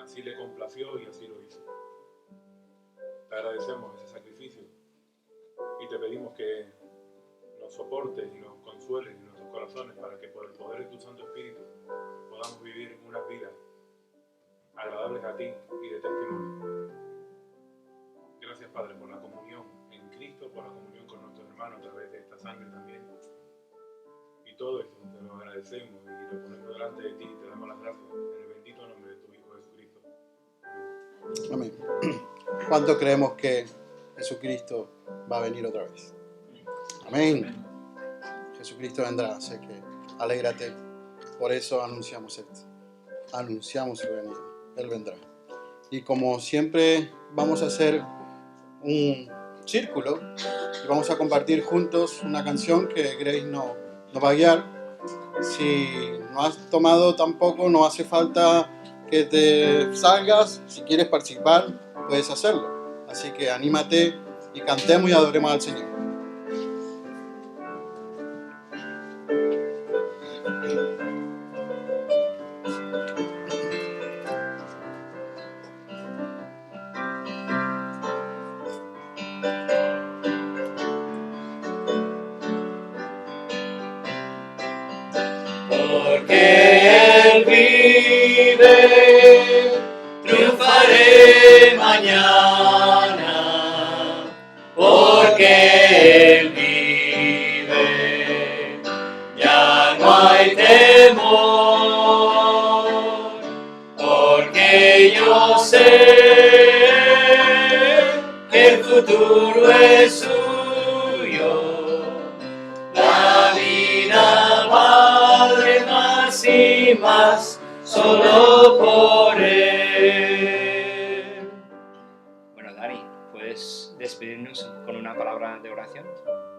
así le complació y así lo hizo. Te agradecemos ese sacrificio y te pedimos que nos soportes y nos consueles en nuestros corazones para que por el poder de tu Santo Espíritu podamos vivir unas vidas agradables a ti y de testimonio. Gracias, Padre, por la comunión en Cristo, por la comunión con nuestros hermanos a través de esta sangre también. Y todo esto te lo agradecemos y lo ponemos delante de ti y te damos las gracias en el bendito nombre de tu Hijo Jesucristo. Amén. ¿Cuánto creemos que Jesucristo va a venir otra vez? Amén. Jesucristo vendrá, así que alégrate. Por eso anunciamos esto. Anunciamos su venida. Él vendrá. Y como siempre vamos a hacer un círculo y vamos a compartir juntos una canción que Grace nos va a guiar. Si no has tomado tampoco, no hace falta que te salgas. Si quieres participar, puedes hacerlo. Así que anímate y cantemos y adoremos al Señor. Porque Él vive, triunfaré mañana. Porque Él vive, ya no hay temor. Porque yo sé que el futuro es suyo. La vida vale más y más solo por Él. Bueno, Dani, ¿puedes despedirnos con una palabra de oración.